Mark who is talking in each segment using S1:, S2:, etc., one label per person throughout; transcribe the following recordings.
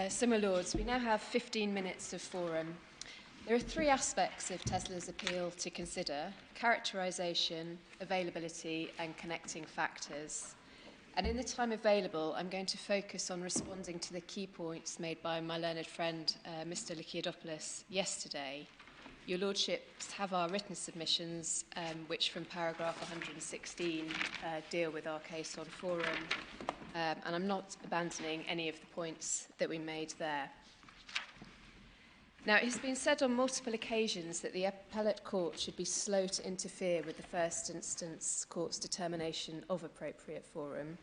S1: So, my lords, we now have 15 minutes of forum. There are three aspects of Tesla's appeal to consider: characterisation, availability and connecting factors. And in the time available, I'm going to focus on responding to the key points made by my learned friend, Mr. Lykiadopoulos, yesterday. Your lordships have our written submissions, which from paragraph 116 deal with our case on forum, and I'm not abandoning any of the points that we made there. Now, it has been said on multiple occasions that the appellate court should be slow to interfere with the first instance court's determination of appropriate forum.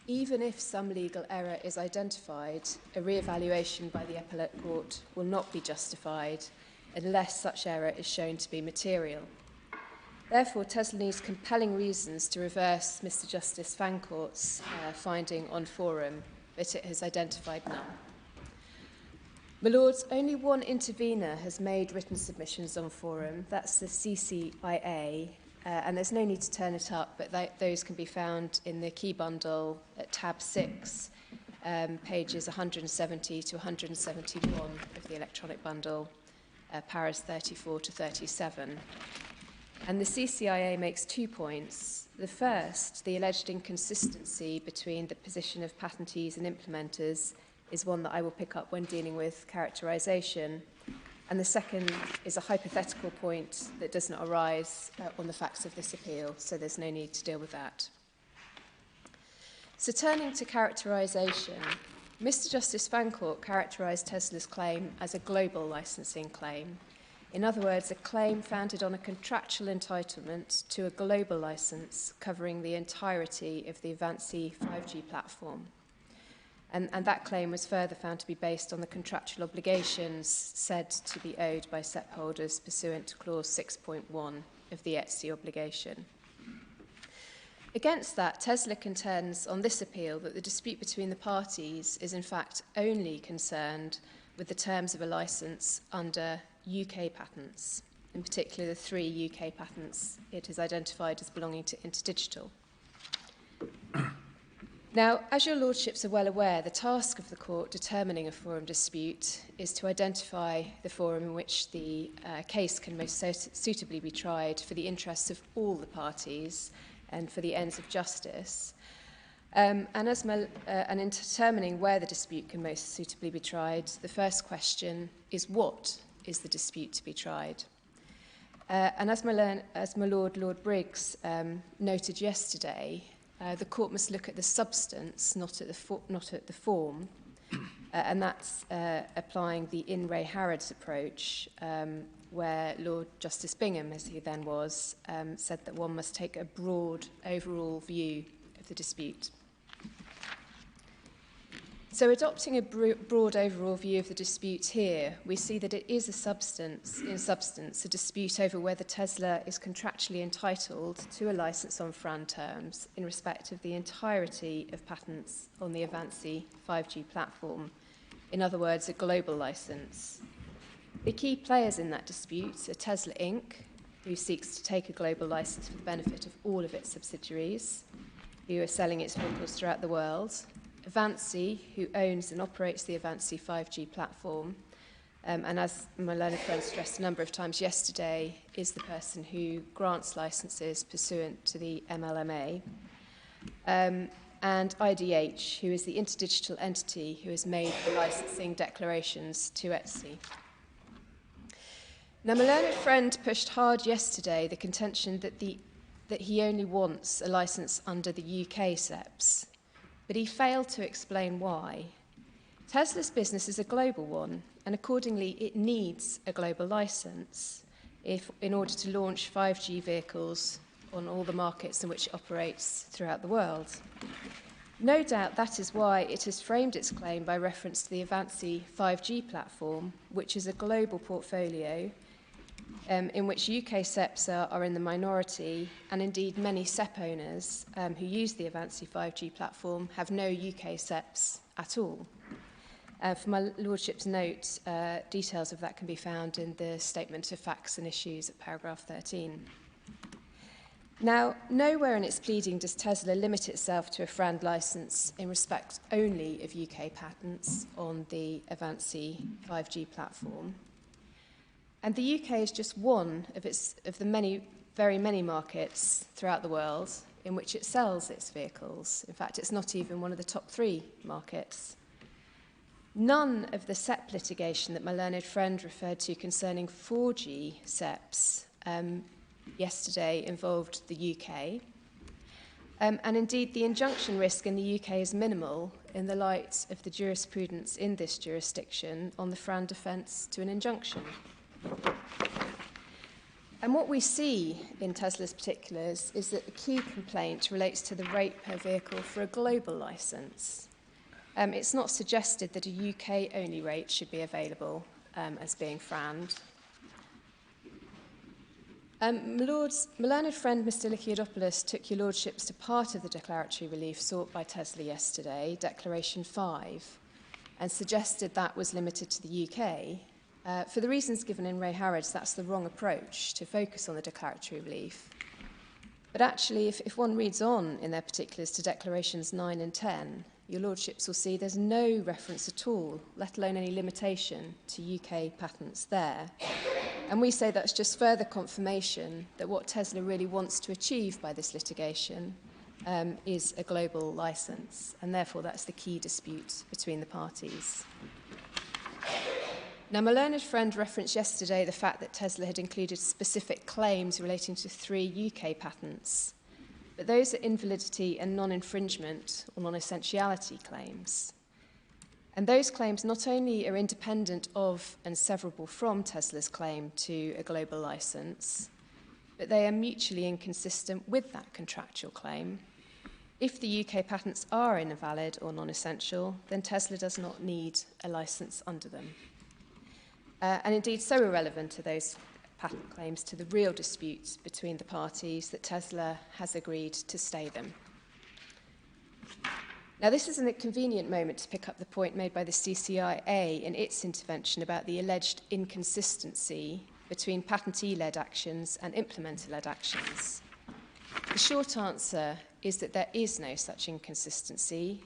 S1: Even if some legal error is identified, a re-evaluation by the appellate court will not be justified unless such error is shown to be material. Therefore, Tesla needs compelling reasons to reverse Mr. Justice Fancourt's finding on forum, but it has identified none. My lords, only one intervener has made written submissions on forum. That's the CCIA, and there's no need to turn it up, but those can be found in the key bundle at tab 6, pages 170 to 171 of the electronic bundle, paras 34 to 37. And the CCIA makes 2 points. The first, the alleged inconsistency between the position of patentees and implementers, is one that I will pick up when dealing with characterisation. And the second is a hypothetical point that does not arise on the facts of this appeal, so there's no need to deal with that. So turning to characterisation, Mr. Justice Fancourt characterised Tesla's claim as a global licensing claim. In other words, a claim founded on a contractual entitlement to a global license covering the entirety of the Avanci 5G platform. And that claim was further found to be based on the contractual obligations said to be owed by SEP holders pursuant to clause 6.1 of the ETSI obligation. Against that, Tesla contends on this appeal that the dispute between the parties is in fact only concerned with the terms of a license under UK patents, in particular the 3 UK patents it is identified as belonging to Interdigital. Now, as your lordships are well aware, the task of the court determining a forum dispute is to identify the forum in which the case can most suitably be tried for the interests of all the parties and for the ends of justice. And in determining where the dispute can most suitably be tried, the first question is, what is the dispute to be tried? And as my Lord Briggs noted yesterday, the court must look at the substance, not at the form, and that's applying the In re Harrods approach, where Lord Justice Bingham, as he then was, said that one must take a broad overall view of the dispute. So adopting a broad overall view of the dispute here, we see that it is in substance, a dispute over whether Tesla is contractually entitled to a license on FRAND terms in respect of the entirety of patents on the Avanci 5G platform. In other words, a global license. The key players in that dispute are Tesla Inc., who seeks to take a global license for the benefit of all of its subsidiaries, who are selling its vehicles throughout the world, Avanci, who owns and operates the Avanci 5G platform, and as my learned friend stressed a number of times yesterday, is the person who grants licenses pursuant to the MLMA, and IDH, who is the interdigital entity who has made the licensing declarations to ETSI. Now, my learned friend pushed hard yesterday the contention that he only wants a license under the UK SEPs, but he failed to explain why. Tesla's business is a global one, and accordingly it needs a global license in order to launch 5G vehicles on all the markets in which it operates throughout the world. No doubt that is why it has framed its claim by reference to the Avanci 5G platform, which is a global portfolio in which UK SEPs are in the minority, and indeed many SEP owners who use the Avanci 5G platform have no UK SEPs at all. For my Lordship's note, details of that can be found in the Statement of Facts and Issues at paragraph 13. Now, nowhere in its pleading does Tesla limit itself to a FRAND licence in respect only of UK patents on the Avanci 5G platform. And the UK is just one of the very many markets throughout the world in which it sells its vehicles. In fact, it's not even one of the top 3 markets. None of the SEP litigation that my learned friend referred to concerning 4G SEPs yesterday involved the UK. And indeed, the injunction risk in the UK is minimal in the light of the jurisprudence in this jurisdiction on the FRAND defence to an injunction. And what we see in Tesla's particulars is that the key complaint relates to the rate per vehicle for a global licence. It's not suggested that a UK-only rate should be available as being FRAND. My learned friend, Mr. Lykiadopoulos, took your lordships to part of the declaratory relief sought by Tesla yesterday, Declaration 5, and suggested that was limited to the UK. For the reasons given in Ray Harrods, that's the wrong approach to focus on the declaratory relief. But actually, if one reads on in their particulars to Declarations 9 and 10, your lordships will see there's no reference at all, let alone any limitation, to UK patents there. And we say that's just further confirmation that what Tesla really wants to achieve by this litigation is a global licence, and therefore that's the key dispute between the parties. Now, my learned friend referenced yesterday the fact that Tesla had included specific claims relating to 3 UK patents, but those are invalidity and non-infringement or non-essentiality claims. And those claims not only are independent of and severable from Tesla's claim to a global licence, but they are mutually inconsistent with that contractual claim. If the UK patents are invalid or non-essential, then Tesla does not need a licence under them. And indeed, so irrelevant are those patent claims to the real disputes between the parties that Tesla has agreed to stay them. Now, this isn't a convenient moment to pick up the point made by the CCIA in its intervention about the alleged inconsistency between patentee-led actions and implementer-led actions. The short answer is that there is no such inconsistency.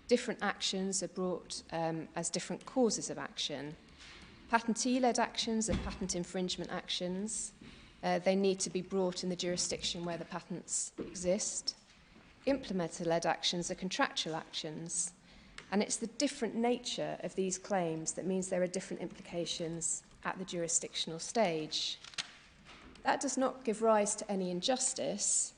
S1: Different actions are brought as different causes of action. Patentee-led actions are patent infringement actions. They need to be brought in the jurisdiction where the patents exist. Implementer-led actions are contractual actions, and it's the different nature of these claims that means there are different implications at the jurisdictional stage. That does not give rise to any injustice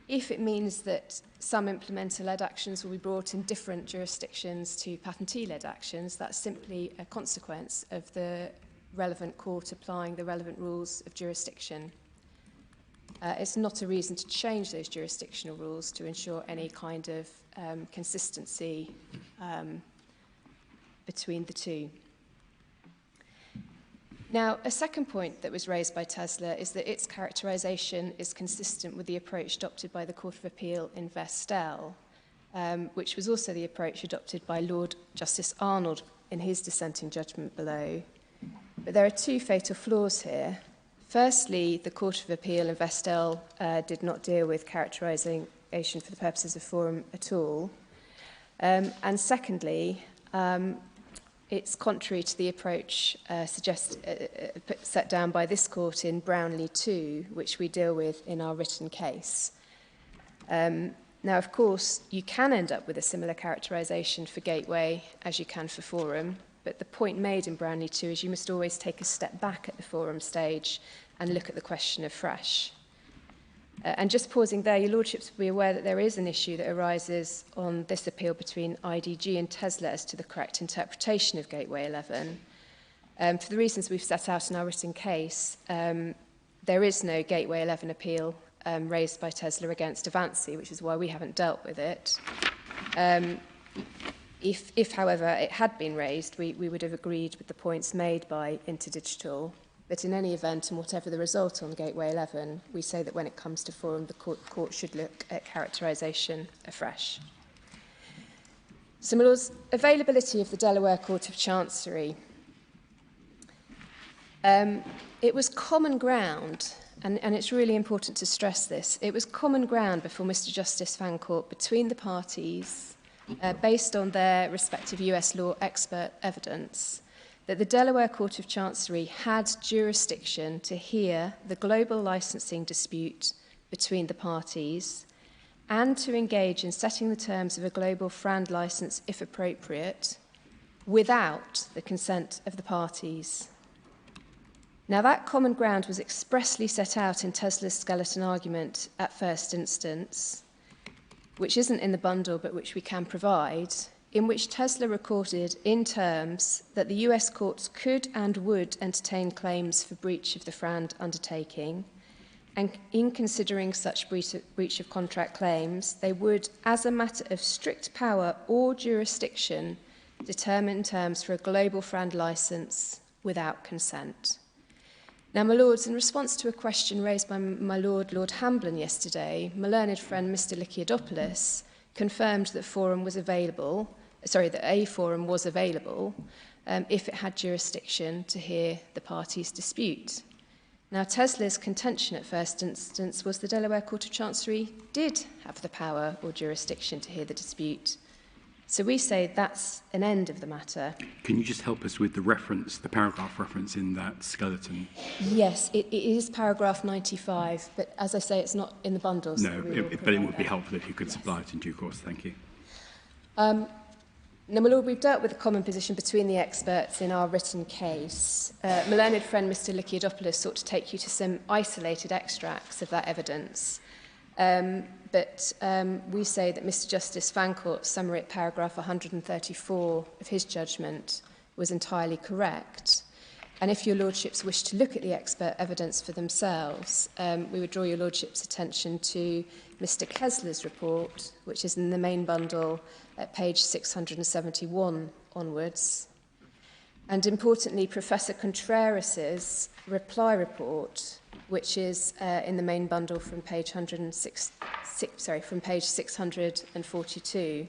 S1: if it means that some implementer-led actions will be brought in different jurisdictions to patentee-led actions. That's simply a consequence of the relevant court applying the relevant rules of jurisdiction. It's not a reason to change those jurisdictional rules to ensure any kind of consistency between the two. Now, a second point that was raised by Tesla is that its characterisation is consistent with the approach adopted by the Court of Appeal in Vestel, which was also the approach adopted by Lord Justice Arnold in his dissenting judgment below. But there are 2 fatal flaws here. Firstly, the Court of Appeal in Vestel did not deal with characterisation for the purposes of forum at all. And secondly, it's contrary to the approach set down by this court in Brownlee 2, which we deal with in our written case. Now, of course, you can end up with a similar characterisation for gateway as you can for forum, but the point made in Brownlee 2 is you must always take a step back at the forum stage and look at the question afresh. And just pausing there, your lordships will be aware that there is an issue that arises on this appeal between IDG and Tesla as to the correct interpretation of Gateway 11. For the reasons we've set out in our written case, there is no Gateway 11 appeal raised by Tesla against Avanci, which is why we haven't dealt with it. If, however, it had been raised, we would have agreed with the points made by Interdigital. But in any event, and whatever the result on Gateway 11, we say that when it comes to forum, the court should look at characterisation afresh. So, my lords, availability of the Delaware Court of Chancery. it was common ground, and it's really important to stress this, it was common ground before Mr Justice Fancourt between the parties, based on their respective US law expert evidence, that the Delaware Court of Chancery had jurisdiction to hear the global licensing dispute between the parties and to engage in setting the terms of a global FRAND license, if appropriate, without the consent of the parties. Now, that common ground was expressly set out in Tesla's skeleton argument at first instance, which isn't in the bundle but which we can provide, in which Tesla recorded in terms that the US courts could and would entertain claims for breach of the FRAND undertaking, and in considering such breach of contract claims, they would, as a matter of strict power or jurisdiction, determine terms for a global FRAND licence without consent. Now, my lords, in response to a question raised by my lord, Lord Hamblin, yesterday, my learned friend, Mr Lykiadopoulos, confirmed that that a forum was available if it had jurisdiction to hear the parties' dispute. Now, Tesla's contention at first instance was the Delaware Court of Chancery did have the power or jurisdiction to hear the dispute. So we say that's an end of the matter.
S2: Can you just help us with the reference, the paragraph reference in that skeleton?
S1: Yes, it is paragraph 95, but as I say, it's not in the bundle. So
S2: but it would be helpful if you could supply it in due course. Thank you.
S1: Now, my lord, we've dealt with the common position between the experts in our written case. My learned friend, Mr Lykiadopoulos, sought to take you to some isolated extracts of that evidence. But we say that Mr Justice Fancourt's summary at paragraph 134 of his judgment was entirely correct. And if your lordships wish to look at the expert evidence for themselves, we would draw your lordship's attention to Mr Kessler's report, which is in the main bundle at page 671 onwards. And importantly, Professor Contreras's reply report, which is in the main bundle from page 642.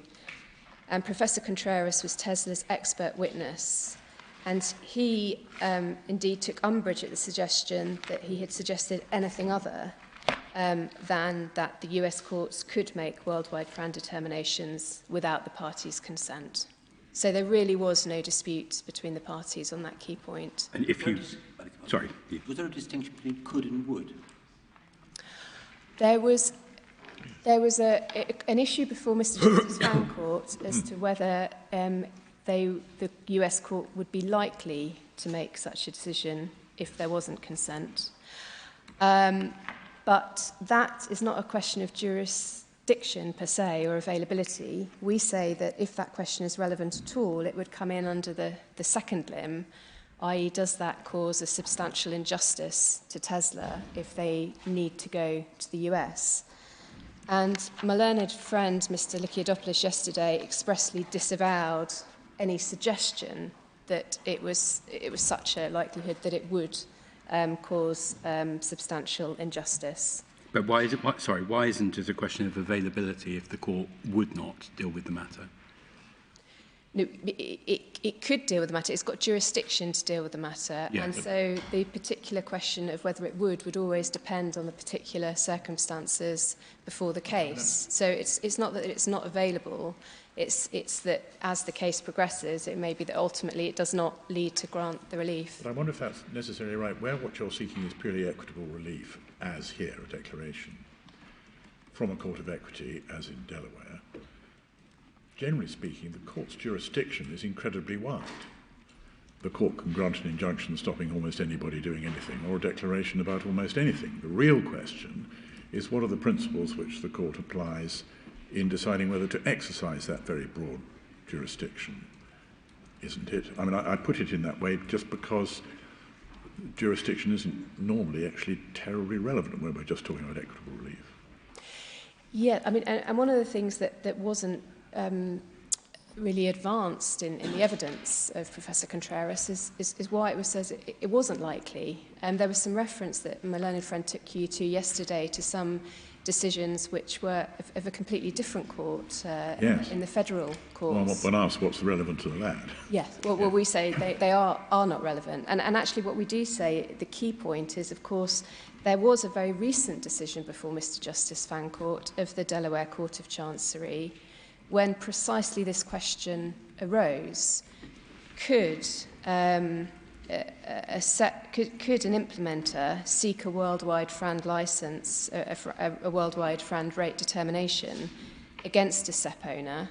S1: And Professor Contreras was Tesla's expert witness. And he indeed took umbrage at the suggestion that he had suggested anything other than that the US courts could make worldwide FRAND determinations without the parties' consent. So there really was no dispute between the parties on that key point.
S2: And if you... Sorry.
S3: Was there a distinction between could and would?
S1: There was an issue before Mr Justice Fancourt as to whether the US court would be likely to make such a decision if there wasn't consent. But that is not a question of jurisdiction per se or availability. We say that if that question is relevant at all, it would come in under the second limb, i.e. does that cause a substantial injustice to Tesla if they need to go to the US? And my learned friend, Mr Lykiadopoulos, yesterday expressly disavowed any suggestion that it was such a likelihood that it would cause substantial injustice.
S2: But why isn't it a question of availability if the court would not deal with the matter?
S1: No, it could deal with the matter. It's got jurisdiction to deal with the matter. Yeah, and so the particular question of whether it would always depend on the particular circumstances before the case. So it's not that it's not available. It's that as the case progresses, it may be that ultimately it does not lead to grant the relief.
S4: But I wonder if that's necessarily right, where what you're seeking is purely equitable relief, as here, a declaration, from a court of equity, as in Delaware. Generally speaking, the court's jurisdiction is incredibly wide. The court can grant an injunction stopping almost anybody doing anything, or a declaration about almost anything. The real question is what are the principles which the court applies in deciding whether to exercise that very broad jurisdiction, isn't it? I mean, I put it in that way just because jurisdiction isn't normally actually terribly relevant when we're just talking about equitable relief.
S1: Yeah, I mean, and one of the things that wasn't really advanced in the evidence of Professor Contreras is why it says it wasn't likely. And there was some reference that my learned friend took you to yesterday to some decisions which were of a completely different court
S4: Yes.
S1: in the federal
S4: Well,
S1: courts.
S4: when asked what's the relevance of that?
S1: Yes, well, we say they are not relevant. And actually what we do say, the key point is, of course, there was a very recent decision before Mr Justice Fancourt of the Delaware Court of Chancery when precisely this question arose. Could an implementer seek a worldwide FRAND license, a worldwide FRAND rate determination against a SEP owner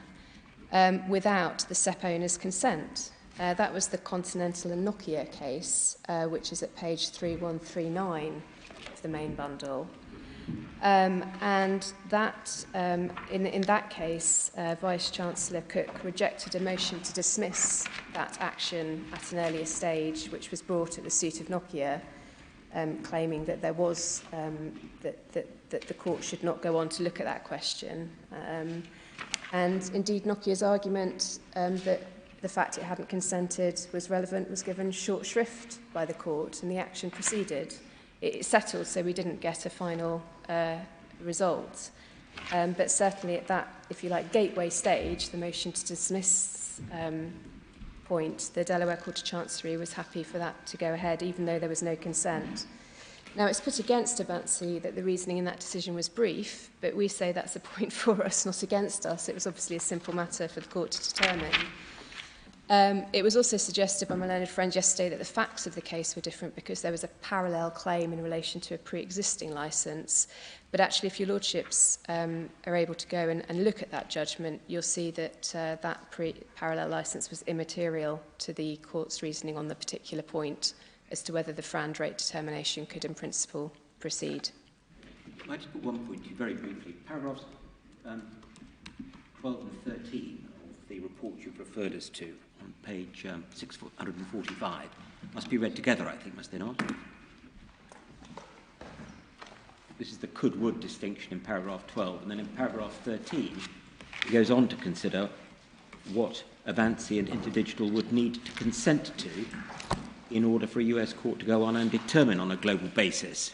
S1: without the SEP owner's consent? That was the Continental and Nokia case, which is at page 3139 of the main bundle. And that, in that case, Vice-Chancellor Cook rejected a motion to dismiss that action at an earlier stage, which was brought at the suit of Nokia, claiming that there was, that the court should not go on to look at that question. And indeed, Nokia's argument that the fact it hadn't consented was relevant was given short shrift by the court, and the action proceeded. It settled, so we didn't get a final result. But certainly at that, if you like, gateway stage, the motion to dismiss point, the Delaware Court of Chancery was happy for that to go ahead, even though there was no consent. Now, it's put against Avanci that the reasoning in that decision was brief, but we say that's a point for us, not against us. It was obviously a simple matter for the court to determine. It was also suggested by my learned friend yesterday that the facts of the case were different because there was a parallel claim in relation to a pre-existing licence. But actually, if your lordships are able to go and look at that judgment, you'll see that that parallel licence was immaterial to the court's reasoning on the particular point as to whether the FRAND rate determination could in principle proceed.
S3: Can I just put one point to you very briefly? Paragraphs 12 and 13 of the report you've referred us to on page 645 must be read together, I think, must they not? This is the could-would distinction in paragraph 12, and then in paragraph 13 it goes on to consider what Avanci and Interdigital would need to consent to in order for a US court to go on and determine on a global basis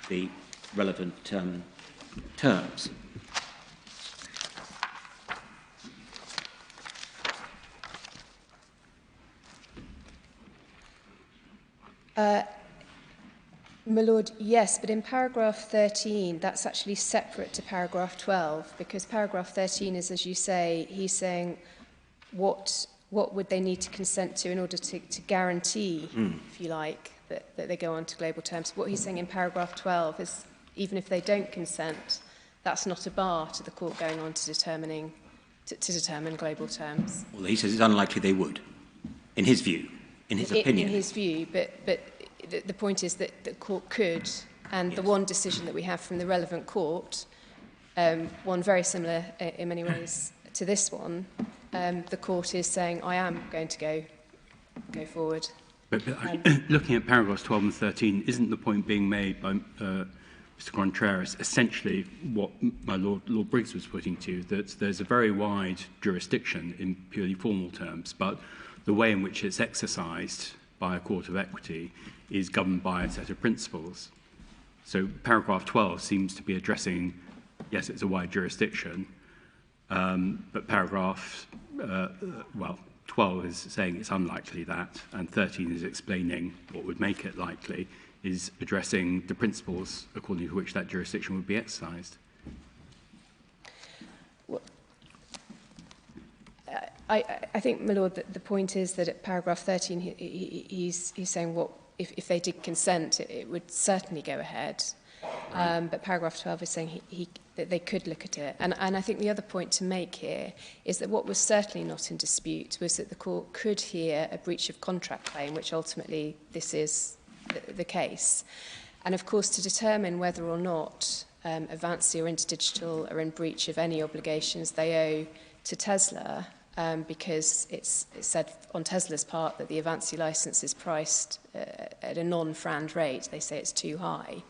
S3: the relevant terms.
S1: My Lord, yes, but in paragraph 13, that's actually separate to paragraph 12, because paragraph 13 is, as you say, he's saying what would they need to consent to in order to guarantee, if you like, that they go on to global terms. What he's saying in paragraph 12 is even if they don't consent, that's not a bar to the court going on to determine global terms.
S3: Well, he says it's unlikely they would, in his view, in his opinion.
S1: In his view, but the point is that the court could, and the one decision that we have from the relevant court, one very similar in many ways to this one, the court is saying, I am going to go forward.
S2: But looking at paragraphs 12 and 13, isn't the point being made by Mr. Contreras essentially what my Lord Briggs was putting to, that there's a very wide jurisdiction in purely formal terms, but the way in which it's exercised by a court of equity is governed by a set of principles. So paragraph 12 seems to be addressing, yes, it's a wide jurisdiction, but paragraph, 12 is saying it's unlikely that, and 13 is explaining what would make it likely, is addressing the principles according to which that jurisdiction would be exercised.
S1: Well, I think, my Lord, that the point is that at paragraph 13, he's saying what if they did consent, it would certainly go ahead. But paragraph 12 is saying that they could look at it. And I think the other point to make here is that what was certainly not in dispute was that the court could hear a breach of contract claim, which ultimately this is the case. And of course, to determine whether or not Avanci or Interdigital are in breach of any obligations they owe to Tesla, because it's said on Tesla's part that the Avanci license is priced at a non-FRAND rate. They say it's too high.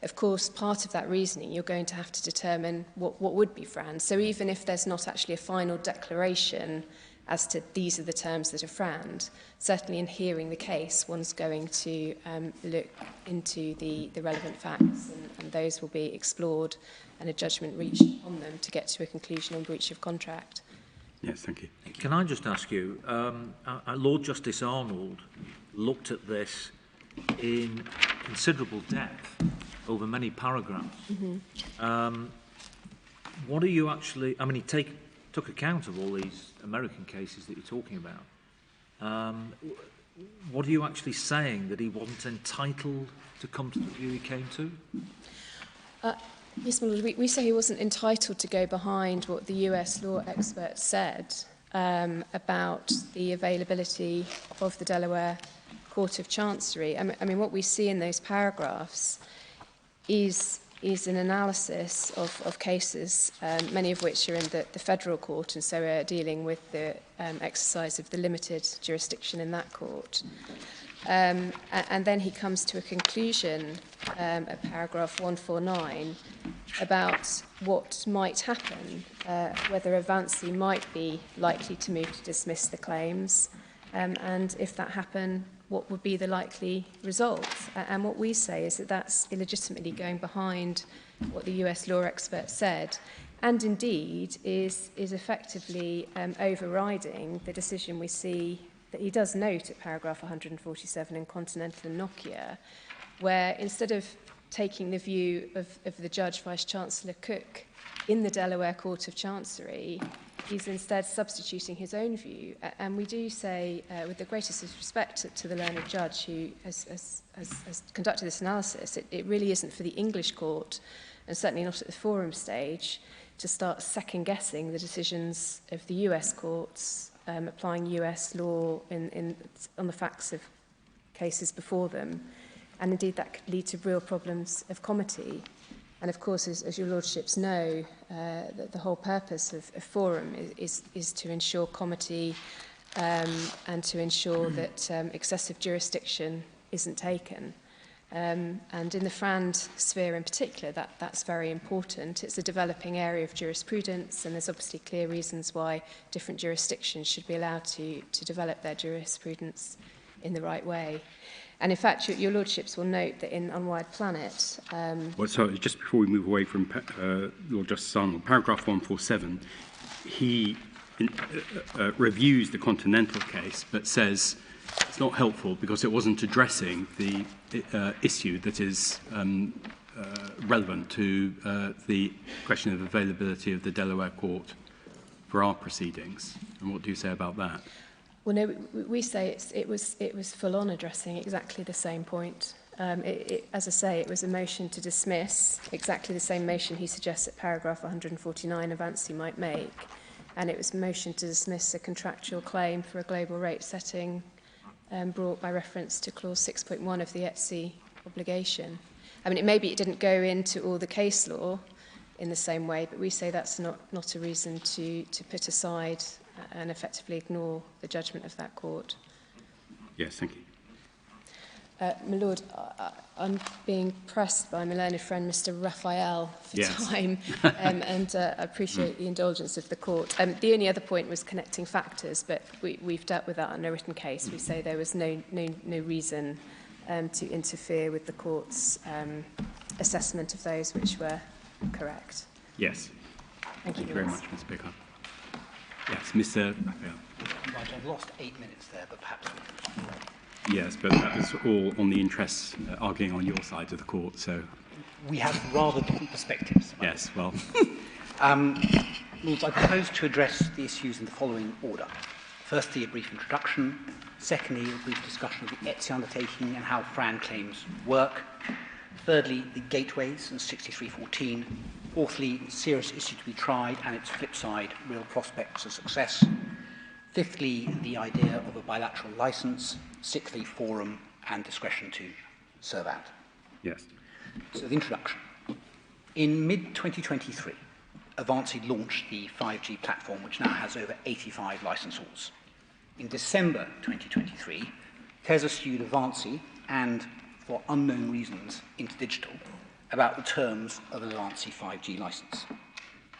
S1: Of course, part of that reasoning, you're going to have to determine what would be FRAND. So even if there's not actually a final declaration as to these are the terms that are FRAND, certainly in hearing the case, one's going to look into the relevant facts and and those will be explored and a judgment reached on them to get to a conclusion on breach of contract.
S2: Yes, thank you.
S5: Can I just ask you, Lord Justice Arnold looked at this in considerable depth over many paragraphs. What are you actually, I mean, he took account of all these American cases that you're talking about. What are you actually saying, that he wasn't entitled to come to the view he came to?
S1: Yes, my Lord, we say he wasn't entitled to go behind what the US law experts said about the availability of the Delaware Court of Chancery. I mean, what we see in those paragraphs is an analysis of cases, many of which are in the federal court, and so are dealing with the exercise of the limited jurisdiction in that court. And then he comes to a conclusion at paragraph 149 about what might happen, whether Avanci might be likely to move to dismiss the claims, and if that happened, what would be the likely result. And what we say is that that's illegitimately going behind what the US law expert said, and indeed is effectively overriding the decision we see that he does note at paragraph 147 in Continental and Nokia, where instead of taking the view of the Judge Vice-Chancellor Cook in the Delaware Court of Chancery, he's instead substituting his own view. And we do say, with the greatest respect to the learned judge who has conducted this analysis, it really isn't for the English court, and certainly not at the forum stage, to start second-guessing the decisions of the US courts, applying US law on the facts of cases before them. And indeed, that could lead to real problems of comity. And of course, as your lordships know, that the whole purpose of forum is to ensure comity and to ensure that excessive jurisdiction isn't taken. And in the FRAND sphere in particular, that's very important. It's a developing area of jurisprudence, and there's obviously clear reasons why different jurisdictions should be allowed to develop their jurisprudence in the right way. And in fact, your lordships will note that in Unwired Planet...
S2: Well, so just before we move away from Lord Justice Arnold, paragraph 147, he reviews the Continental case, but says it's not helpful because it wasn't addressing the issue that is relevant to the question of availability of the Delaware court for our proceedings. And what do you say about that?
S1: Well, no, we say it was full on addressing exactly the same point. As I say, it was a motion to dismiss, exactly the same motion he suggests at paragraph 149 Avanci might make, and it was a motion to dismiss a contractual claim for a global rate setting brought by reference to clause 6.1 of the ETSI obligation. I mean, maybe it didn't go into all the case law in the same way, but we say that's not a reason to put aside and effectively ignore the judgment of that court.
S2: Yes, thank you.
S1: My Lord, I'm being pressed by my learned friend, Mr. Raphael, for time, and I appreciate the indulgence of the court. The only other point was connecting factors, but we've dealt with that in a written case. We say there was no reason to interfere with the court's assessment of those which were correct.
S2: Yes.
S1: Thank you
S2: very much, Mr. Speaker. Yes, Mr. Raphael.
S6: Right, I've lost 8 minutes there, but perhaps we can...
S2: Yes, but that was all on the interests arguing on your side of the court, so...
S6: We have rather different perspectives.
S2: Yes, well...
S6: Lords, I propose to address the issues in the following order. Firstly, a brief introduction. Secondly, a brief discussion of the ETSI undertaking and how FRAND claims work. Thirdly, the gateways and 6314. Fourthly, serious issue to be tried and its flip side, real prospects of success. Fifthly, the idea of a bilateral license. Sixthly, forum and discretion to serve out.
S2: Yes.
S6: So the introduction. In mid-2023, Avanci launched the 5G platform, which now has over 85 licensors. In December 2023, Tesla sued Avanci and, for unknown reasons, Interdigital, about the terms of an Avanci 5G license.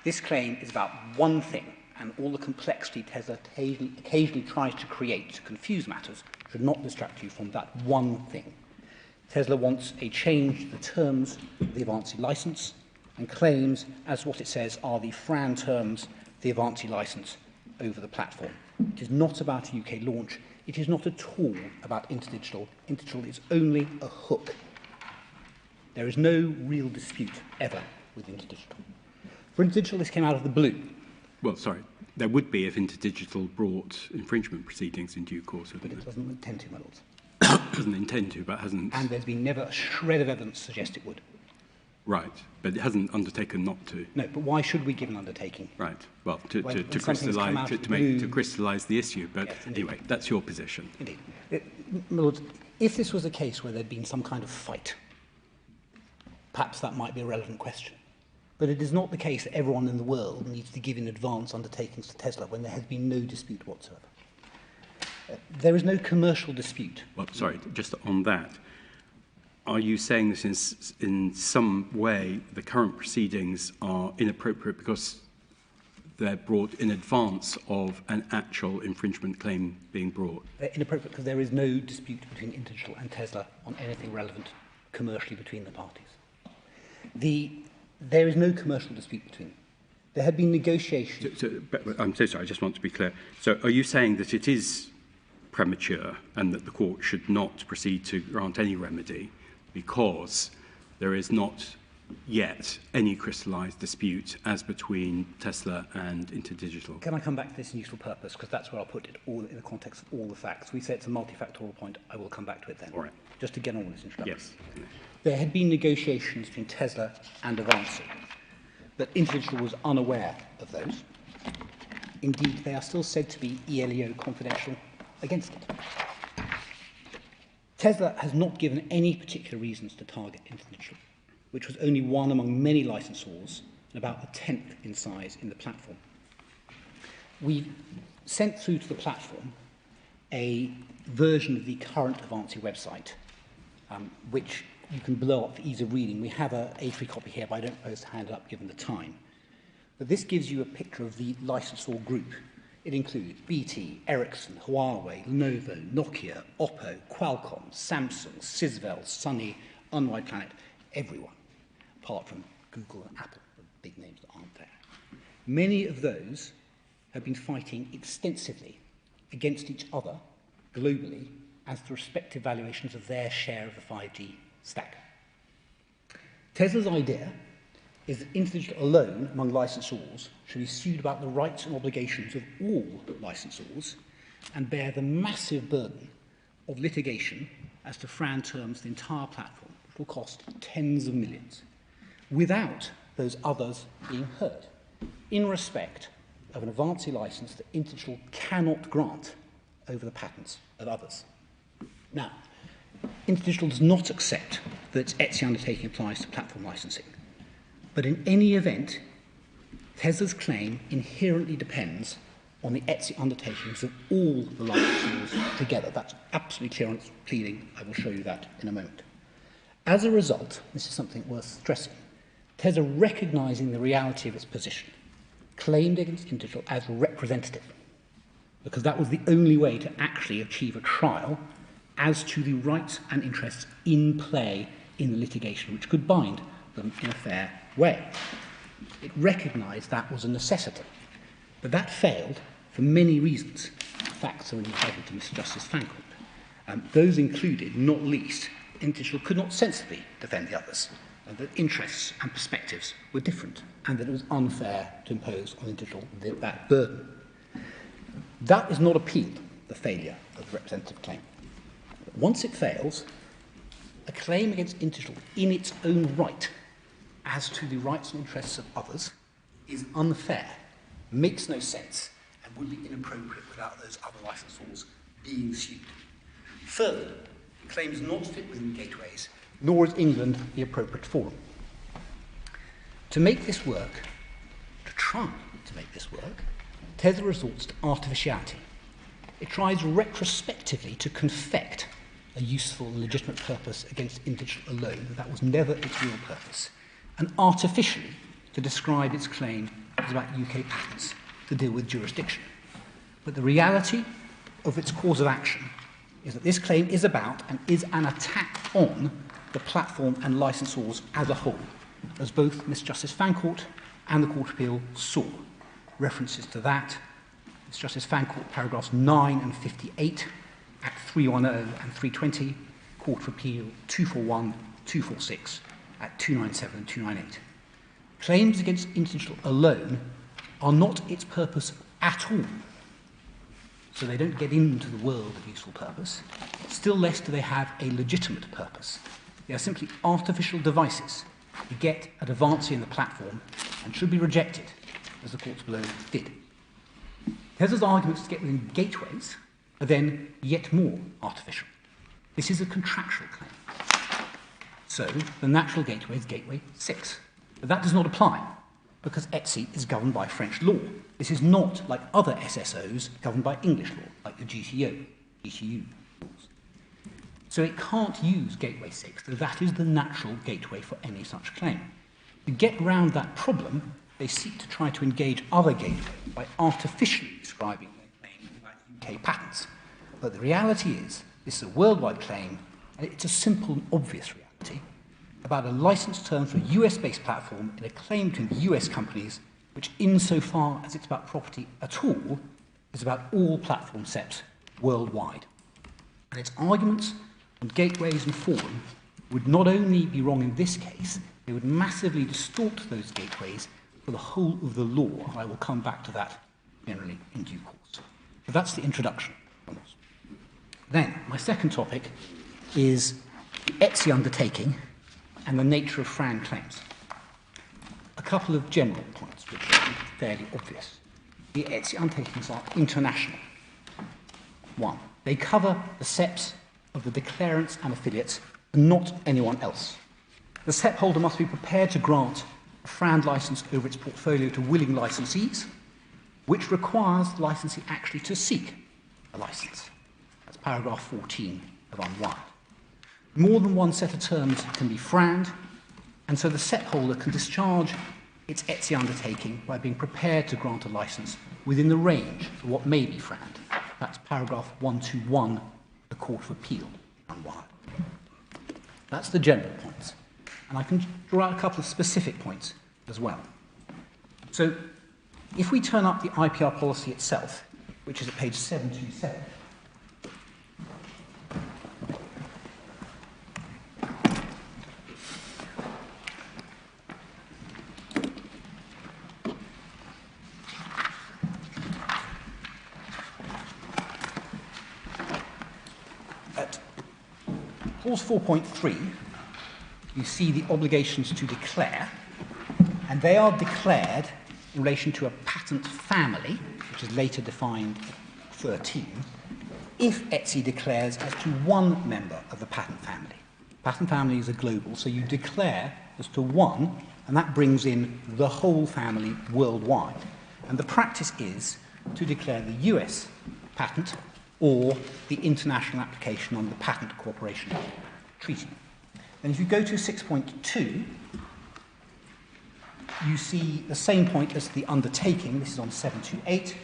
S6: This claim is about one thing, and all the complexity Tesla occasionally tries to create to confuse matters should not distract you from that one thing. Tesla wants a change in the terms of the Avanci license and claims, as what it says are the FRAN terms of the Avanci license over the platform. It is not about a UK launch. It is not at all about Interdigital. Interdigital is only a hook. There is no real dispute ever with Interdigital. For Interdigital, this came out of the blue.
S2: Well, sorry, there would be if Interdigital brought infringement proceedings in due course,
S6: But
S2: wouldn't
S6: it doesn't intend to, my lords.
S2: it? Doesn't intend to, but hasn't.
S6: And there's been never a shred of evidence to suggest it would.
S2: Right, but it hasn't undertaken not to.
S6: No, but why should we give an undertaking?
S2: Right. Well, to
S6: When something's come
S2: crystallise
S6: out of the
S2: to
S6: blue.
S2: crystallise the issue. But
S6: Yes, indeed.
S2: anyway, that's your position.
S6: Indeed. My lords, if this was a case where there'd been some kind of fight, perhaps that might be a relevant question. But it is not the case that everyone in the world needs to give in advance undertakings to Tesla when there has been no dispute whatsoever. There is no commercial dispute.
S2: Well, sorry, just on that. Are you saying that in some way the current proceedings are inappropriate because they're brought in advance of an actual infringement claim being brought?
S6: They're inappropriate because there is no dispute between Interdigital and Tesla on anything relevant commercially between the parties. There is no commercial dispute between them. There had been negotiations.
S2: But I'm so sorry, I just want to be clear. So are you saying that it is premature and that the court should not proceed to grant any remedy because there is not yet any crystallised dispute as between Tesla and Interdigital?
S6: Can I come back to this in useful purpose? Because that's where I'll put it all in the context of all the facts. We say it's a multifactorial point. I will come back to it then.
S2: All right.
S6: Just to get on with this introduction.
S2: Yes.
S6: There had been negotiations between Tesla and Avanci, but Interdigital was unaware of those. Indeed, they are still said to be ELEO confidential against it. Tesla has not given any particular reasons to target Interdigital, which was only one among many licensors and about the 10th in size in the platform. We sent through to the platform a version of the current Avanci website, which you can blow up for ease of reading. We have a A3 copy here, but I don't propose to hand it up given the time. But this gives you a picture of the licensor group. It includes BT, Ericsson, Huawei, Lenovo, Nokia, Oppo, Qualcomm, Samsung, Sysvel, Sunny, Unwide Planet, everyone, apart from Google and Apple, the big names that aren't there. Many of those have been fighting extensively against each other globally as the respective valuations of their share of the 5G stack. Tesla's idea is that Interdigital alone, among licensors, should be sued about the rights and obligations of all licensors and bear the massive burden of litigation as to FRAN terms the entire platform, which will cost tens of millions, without those others being heard, in respect of an Avanci license that Interdigital cannot grant over the patents of others. Now, Interdigital does not accept that its ETSI undertaking applies to platform licensing. But in any event, Tesla's claim inherently depends on the ETSI undertakings of all the licensors together. That's absolutely clear on its pleading. I will show you that in a moment. As a result, this is something worth stressing, Tesla, recognising the reality of its position, claimed against Interdigital as representative, because that was the only way to actually achieve a trial as to the rights and interests in play in the litigation, which could bind them in a fair way. It recognised that was a necessity, but that failed for many reasons. Facts are entitled to Mr. Justice Fancourt. Those included, not least, Interdigital could not sensibly defend the others, and that interests and perspectives were different, and that it was unfair to impose on Interdigital that burden. That is not appealed, the failure of the representative claim. Once it fails, a claim against Interdigital in its own right as to the rights and interests of others is unfair, makes no sense, and would be inappropriate without those other licensors being sued. Further, the claim is not fit within gateways, nor is England the appropriate forum. To make this work, to try to make this work, Tesla resorts to artificiality. It tries retrospectively to confect a useful and legitimate purpose against Interdigital alone. That was never its real purpose. And artificially to describe its claim as about UK patents to deal with jurisdiction. But the reality of its cause of action is that this claim is about and is an attack on the platform and licensors as a whole, as both Mr. Justice Fancourt and the Court of Appeal saw. References to that, Mr. Justice Fancourt, paragraphs 9 and 58, at 310 and 320, Court of Appeal 241, 246, at 297 and 298. Claims against Interdigital alone are not its purpose at all. So they don't get into the world of useful purpose. Still less do they have a legitimate purpose. They are simply artificial devices to get at advancing the platform and should be rejected, as the courts below did. Tesla's arguments to get within gateways are then yet more artificial. This is a contractual claim. So the natural gateway is Gateway 6. But that does not apply, because Etsy is governed by French law. This is not like other SSOs governed by English law, like the GTU rules. So it can't use Gateway 6, though that is the natural gateway for any such claim. To get round that problem, they seek to try to engage other gateways by artificially describing their claim about UK patents. But the reality is, this is a worldwide claim, and it's a simple and obvious reality, about a license term for a US-based platform in a claim to US companies, which insofar as it's about property at all, is about all platform SEPs worldwide. And its arguments on gateways and forum would not only be wrong in this case, they would massively distort those gateways for the whole of the law. I will come back to that generally in due course. So that's the introduction. Then, my second topic is the Etsy undertaking and the nature of FRAN claims. A couple of general points, which are fairly obvious. The Etsy undertakings are international. One, they cover the SEPs of the declarants and affiliates, and not anyone else. The SEP holder must be prepared to grant a FRAN license over its portfolio to willing licensees, which requires the licensee actually to seek a license. That's paragraph 14 of Unwired. More than one set of terms can be FRAN'd, and so the SEP holder can discharge its Etsy undertaking by being prepared to grant a license within the range of what may be FRAN'd. That's paragraph 121 of the Court of Appeal, Unwired. That's the general points. And I can draw out a couple of specific points as well. So, if we turn up the IPR policy itself, which is at page 727, Clause 4.3, you see the obligations to declare, and they are declared in relation to a patent family, which is later defined at 13, if Etsy declares as to one member of the patent family. Patent families are global, so you declare as to one, and that brings in the whole family worldwide. And the practice is to declare the US patent or the international application on the Patent Cooperation Treaty. And if you go to 6.2, you see the same point as the undertaking, this is on 728,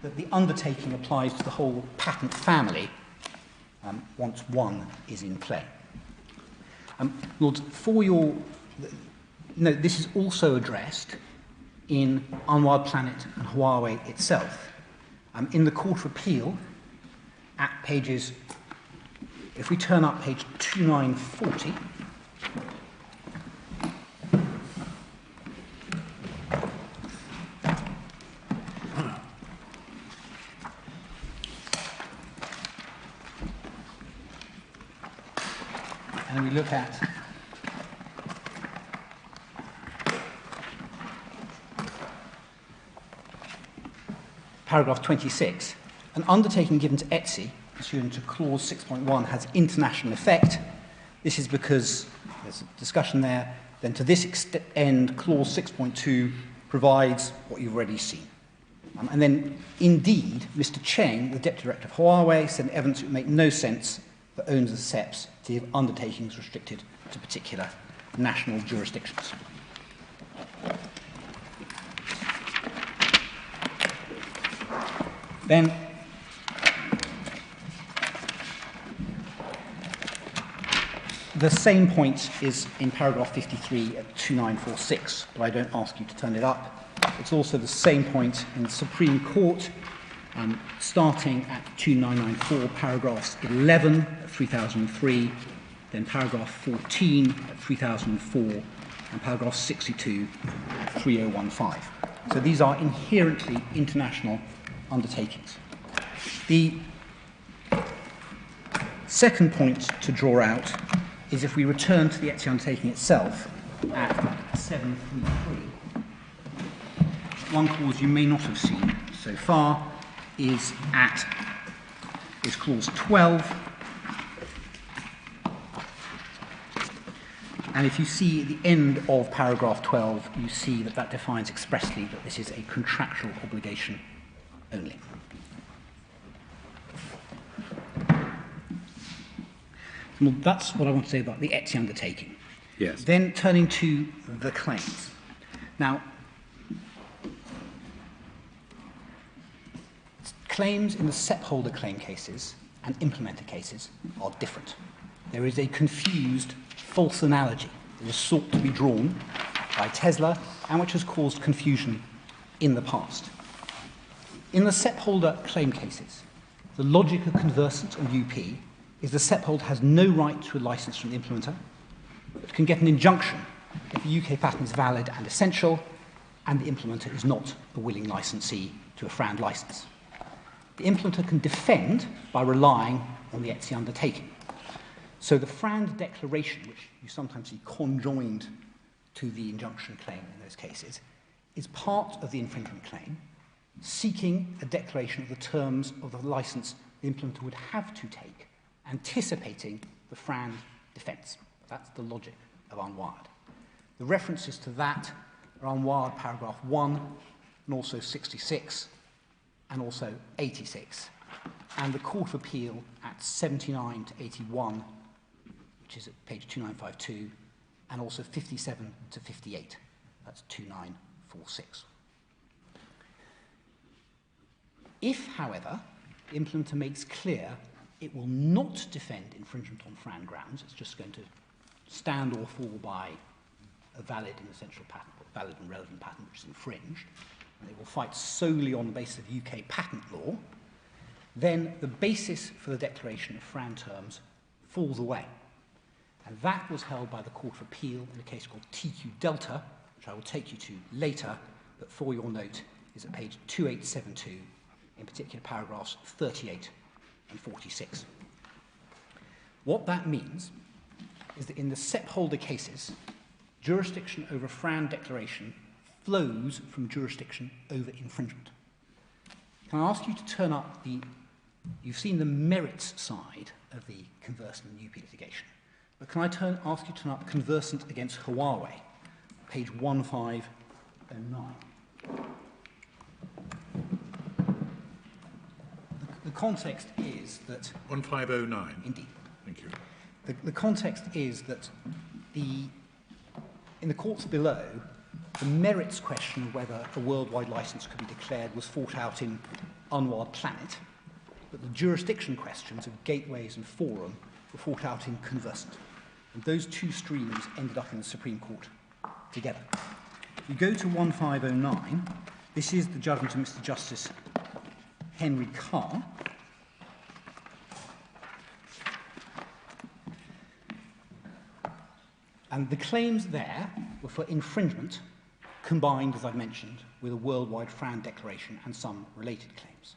S6: that the undertaking applies to the whole patent family once one is in play. Lords, for your... Note, this is also addressed in Unwired Planet and Huawei itself. In the Court of Appeal, at pages, if we turn up page 2940, and we look at paragraph 26, an undertaking given to Etsy, pursuant to clause 6.1, has international effect. This is because there's a discussion there. Then to this end, clause 6.2 provides what you've already seen. And then, indeed, Mr. Cheng, the Deputy Director of Huawei, said in evidence it would make no sense for owners of SEPs to give undertakings restricted to particular national jurisdictions. Then, The same point is in paragraph 53 at 2946, but I don't ask you to turn it up. It's also the same point in the Supreme Court, starting at 2994, paragraphs 11 at 3003, then paragraph 14 at 3004, and paragraph 62 at 3015. So these are inherently international undertakings. The second point to draw out is if we return to the ETSI undertaking itself at 733. One clause you may not have seen so far is clause 12. And if you see at the end of paragraph 12, you see that that defines expressly that this is a contractual obligation only. Well, that's what I want to say about the ETSI undertaking.
S2: Yes.
S6: Then turning to the claims. Now, claims in the SEP holder claim cases and implementer cases are different. There is a confused false analogy that was sought to be drawn by Tesla and which has caused confusion in the past. In the SEP holder claim cases, the logic of conversant on UP is the SEP holder has no right to a license from the implementer, but can get an injunction if the UK patent is valid and essential, and the implementer is not a willing licensee to a FRAND license. The implementer can defend by relying on the ETSI undertaking. So the FRAND declaration, which you sometimes see conjoined to the injunction claim in those cases, is part of the infringement claim, seeking a declaration of the terms of the license the implementer would have to take, anticipating the FRAND defence. That's the logic of Unwired. The references to that are Unwired paragraph 1, and also 66, and also 86. And the Court of Appeal at 79 to 81, which is at page 2952, and also 57 to 58. That's 2946. If, however, the implementer makes clear it will not defend infringement on FRAND grounds, it's just going to stand or fall by a valid and essential patent, or valid and relevant patent which is infringed, and they will fight solely on the basis of UK patent law, then the basis for the declaration of FRAND terms falls away. And that was held by the Court of Appeal in a case called TQ Delta, which I will take you to later, but for your note is at page 2872, in particular paragraphs 38 and 46. What that means is that in the SEP holder cases, jurisdiction over FRAND declaration flows from jurisdiction over infringement. Can I ask you to turn up you've seen the merits side of the conversant and UP litigation, but can I ask you to turn up conversant against Huawei, page 1509. The context is that...
S4: 1509?
S6: Indeed.
S4: Thank you.
S6: The context is that in the courts below, the merits question of whether a worldwide license could be declared was fought out in Unwired Planet, but the jurisdiction questions of gateways and forum were fought out in conversant. And those two streams ended up in the Supreme Court together. If you go to 1509, this is the judgment of Mr. Justice Henry Carr. And the claims there were for infringement, combined, as I've mentioned, with a worldwide FRAND declaration and some related claims.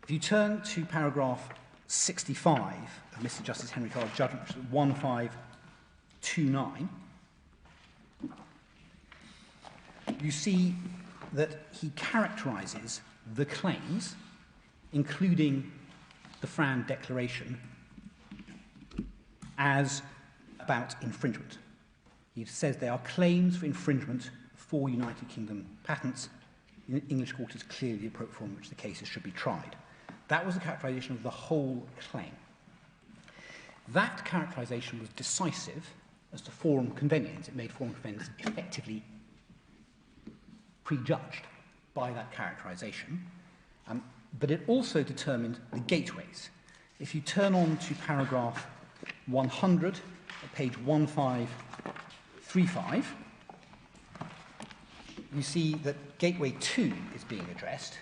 S6: If you turn to paragraph 65 of Mr. Justice Henry Carr's judgment, which is 1529, you see that he characterises the claims, including the FRAND declaration, as about infringement. He says they are claims for infringement for United Kingdom patents. In the English court is clearly the appropriate form in which the cases should be tried. That was the characterization of the whole claim. That characterization was decisive as to forum convenience. It made forum convenience effectively prejudged by that characterization, but it also determined the gateways. If you turn on to paragraph 100, at page 1535, you see that Gateway 2 is being addressed.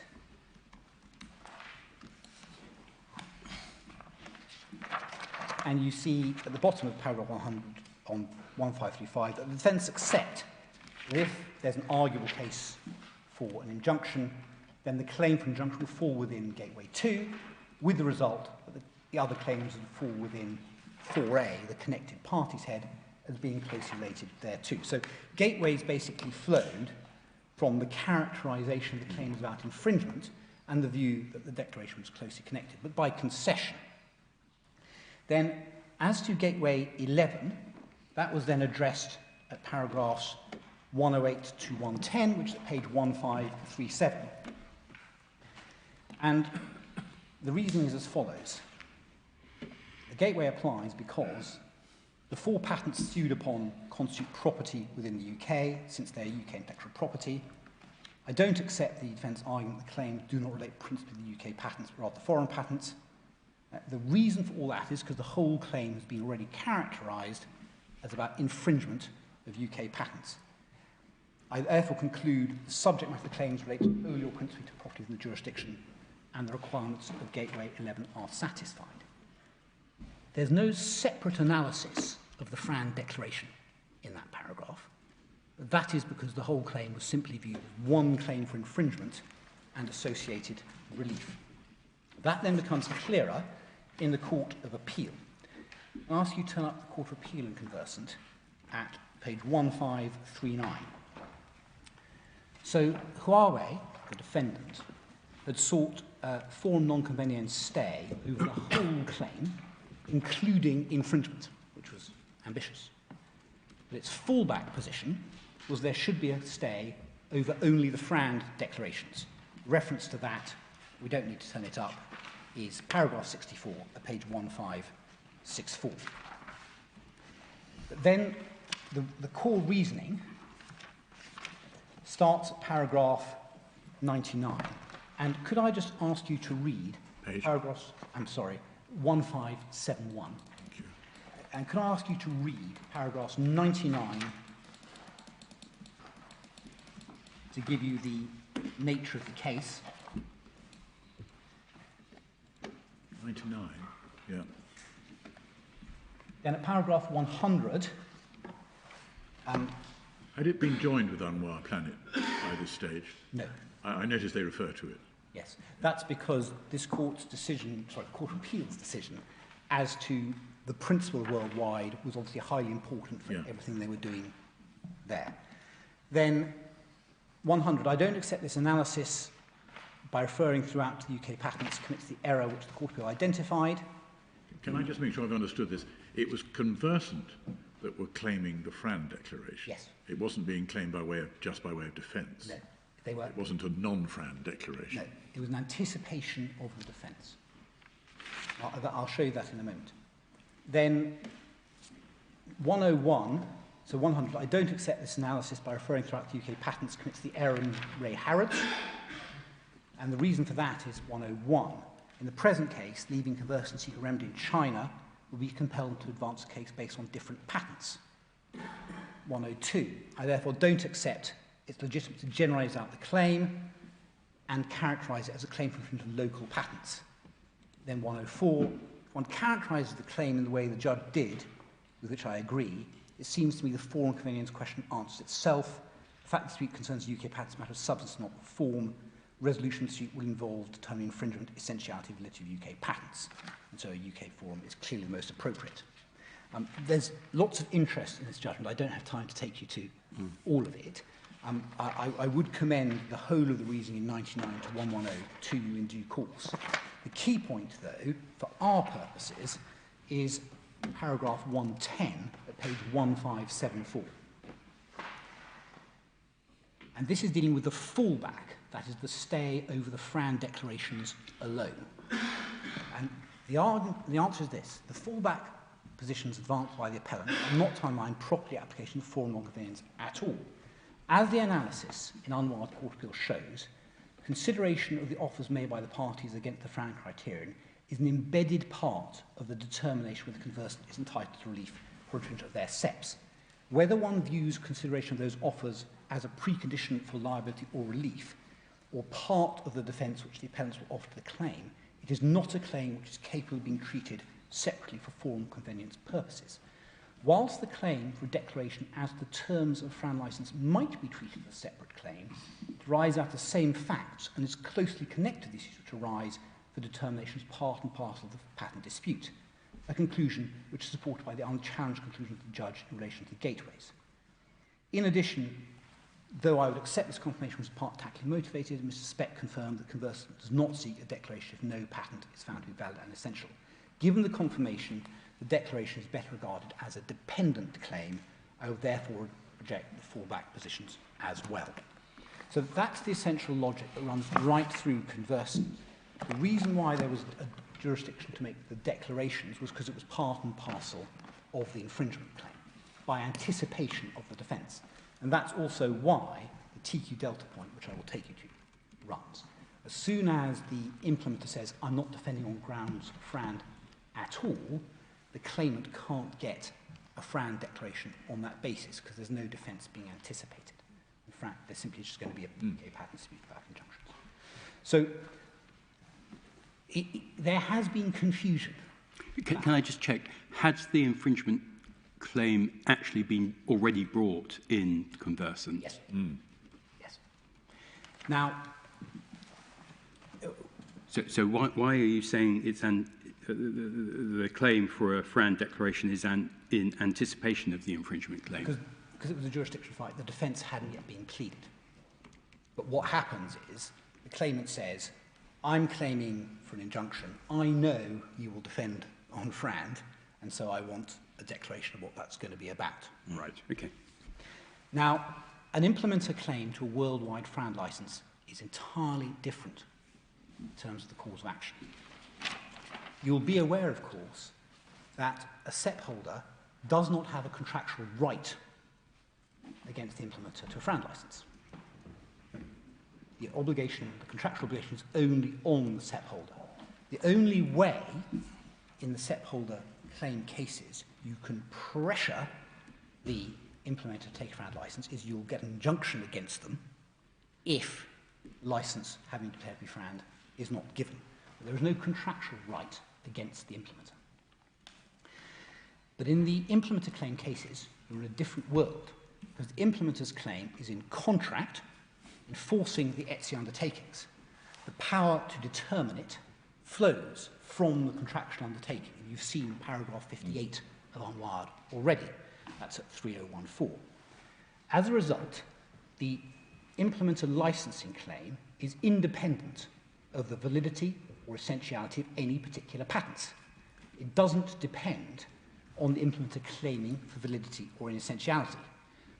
S6: And you see at the bottom of paragraph 100 on 1535 that the defence accept that if there's an arguable case for an injunction, then the claim for injunction will fall within Gateway 2, with the result that the other claims will fall within 4A, the connected parties head, as being closely related thereto. So gateways basically flowed from the characterisation of the claims about infringement and the view that the declaration was closely connected, but by concession. Then, as to Gateway 11, that was then addressed at paragraphs 108 to 110, which is at page 1537. And the reasoning is as follows. The gateway applies because the 4 patents sued upon constitute property within the UK, since they're UK intellectual property. I don't accept the defence argument that the claims do not relate principally to the UK patents, but rather foreign patents. The reason for all that is because the whole claim has been already characterised as about infringement of UK patents. I therefore conclude the subject matter of the claims relate only or principally to property within the jurisdiction, and the requirements of Gateway 11 are satisfied. There's no separate analysis of the Fran Declaration in that paragraph. That is because the whole claim was simply viewed as one claim for infringement and associated relief. That then becomes clearer in the Court of Appeal. I ask you to turn up the Court of Appeal and Conversant at page 1539. So Huawei, the defendant, had sought forum non-convenience stay over the whole claim, including infringement, which was ambitious. But its fallback position was there should be a stay over only the Fran declarations. Reference to that, we don't need to turn it up, is paragraph 64 at page 1564. But then the core reasoning starts at paragraph 99. And could I just ask you to read paragraphs, 1571.
S4: Thank you.
S6: And could I ask you to read paragraphs 99 to give you the nature of the case?
S4: 99, yeah.
S6: Then at paragraph 100,
S4: Had it been joined with Anwar Planet by this stage?
S6: no.
S4: I noticed they refer to it.
S6: Yes, that's because this court's decision, the Court of Appeal's decision, as to the principle worldwide was obviously highly important for everything they were doing there. Then 100, I don't accept this analysis by referring throughout to the UK patents commits the error which the Court of Appeal identified.
S4: Can I just make sure I've understood this? It was Conversant that were claiming the Fran Declaration.
S6: Yes.
S4: It wasn't being claimed just by way of defence.
S6: No, they were.
S4: It wasn't a non-Fran declaration.
S6: No, it was an anticipation of the defence. I'll show you that in a moment. Then 101, so 100, I don't accept this analysis by referring throughout the UK patents commits the error in Ray Harrods. And the reason for that is 101. In the present case, leaving Conversant seek a remedy in China will be compelled to advance a case based on different patents. 102, I therefore don't accept it's legitimate to generalise out the claim and characterise it as a claim for infringement of local patents. Then 104, if one characterises the claim in the way the judge did, with which I agree, it seems to me the forum convenience question answers itself. The fact the dispute concerns UK patents matter of substance, not form. Resolution of the suit will involve determining infringement, essentiality, validity of UK patents. And so a UK forum is clearly the most appropriate. There's lots of interest in this judgment. I don't have time to take you to all of it. I would commend the whole of the reasoning in 99 to 110 to you in due course. The key point, though, for our purposes, is paragraph 110 at page 1574. And this is dealing with the fallback, that is the stay over the Fran declarations alone. And the answer is this. The fallback positions advanced by the appellant are not, to my mind, properly application of forum non-convenience at all. As the analysis in Anwar's Court of Appeal shows, consideration of the offers made by the parties against the Fran criterion is an embedded part of the determination whether the conversant is entitled to relief for infringement of their SEPs. Whether one views consideration of those offers as a precondition for liability or relief, or part of the defence which the appellants will offer to the claim, it is not a claim which is capable of being treated separately for form convenience purposes. Whilst the claim for a declaration as to the terms of a Fran licence might be treated as a separate claim, it arises out of the same facts and is closely connected to the issues which arise for determination as part and parcel of the patent dispute, a conclusion which is supported by the unchallenged conclusion of the judge in relation to the gateways. In addition, though I would accept this confirmation was part tactically motivated, Mr. Speck confirmed that the conversant does not seek a declaration if no patent is found to be valid and essential. Given the confirmation, the declaration is better regarded as a dependent claim. I would therefore reject the fallback positions as well. So that's the essential logic that runs right through conversant. The reason why there was a jurisdiction to make the declarations was because it was part and parcel of the infringement claim, by anticipation of the defence. And that's also why the TQ delta point, which I will take you to, runs. As soon as the implementer says, I'm not defending on grounds of Fran at all, the claimant can't get a Fran declaration on that basis because there's no defence being anticipated. In fact, there's simply just going to be a UK patent dispute about injunctions. So there has been confusion.
S2: Can I just check, has the infringement claim actually been already brought in conversant?
S6: Yes. Yes. Now,
S2: so why are you saying it's the claim for a Fran declaration is in anticipation of the infringement claim?
S6: Because it was a jurisdiction fight, the defence hadn't yet been pleaded. But what happens is the claimant says, I'm claiming for an injunction. I know you will defend on Fran, and so I want a declaration of what that's going to be about.
S2: Right, okay.
S6: Now, an implementer claim to a worldwide Fran licence is entirely different in terms of the cause of action. You'll be aware, of course, that a SEP holder does not have a contractual right against the implementer to a Fran licence. The obligation, the contractual obligation is only on the SEP holder. The only way in the SEP holder claim cases you can pressure the implementer to take a Fran licence is you'll get an injunction against them if licence having declared to be Fran is not given. But there is no contractual right against the implementer. But in the implementer claim cases, you're in a different world, because the implementer's claim is in contract, enforcing the ETSI undertakings. The power to determine it flows from the contractual undertaking. And you've seen paragraph 58 of Unwired already. That's at 3014. As a result, the implementer licensing claim is independent of the validity or essentiality of any particular patents. It doesn't depend on the implementer claiming for validity or essentiality.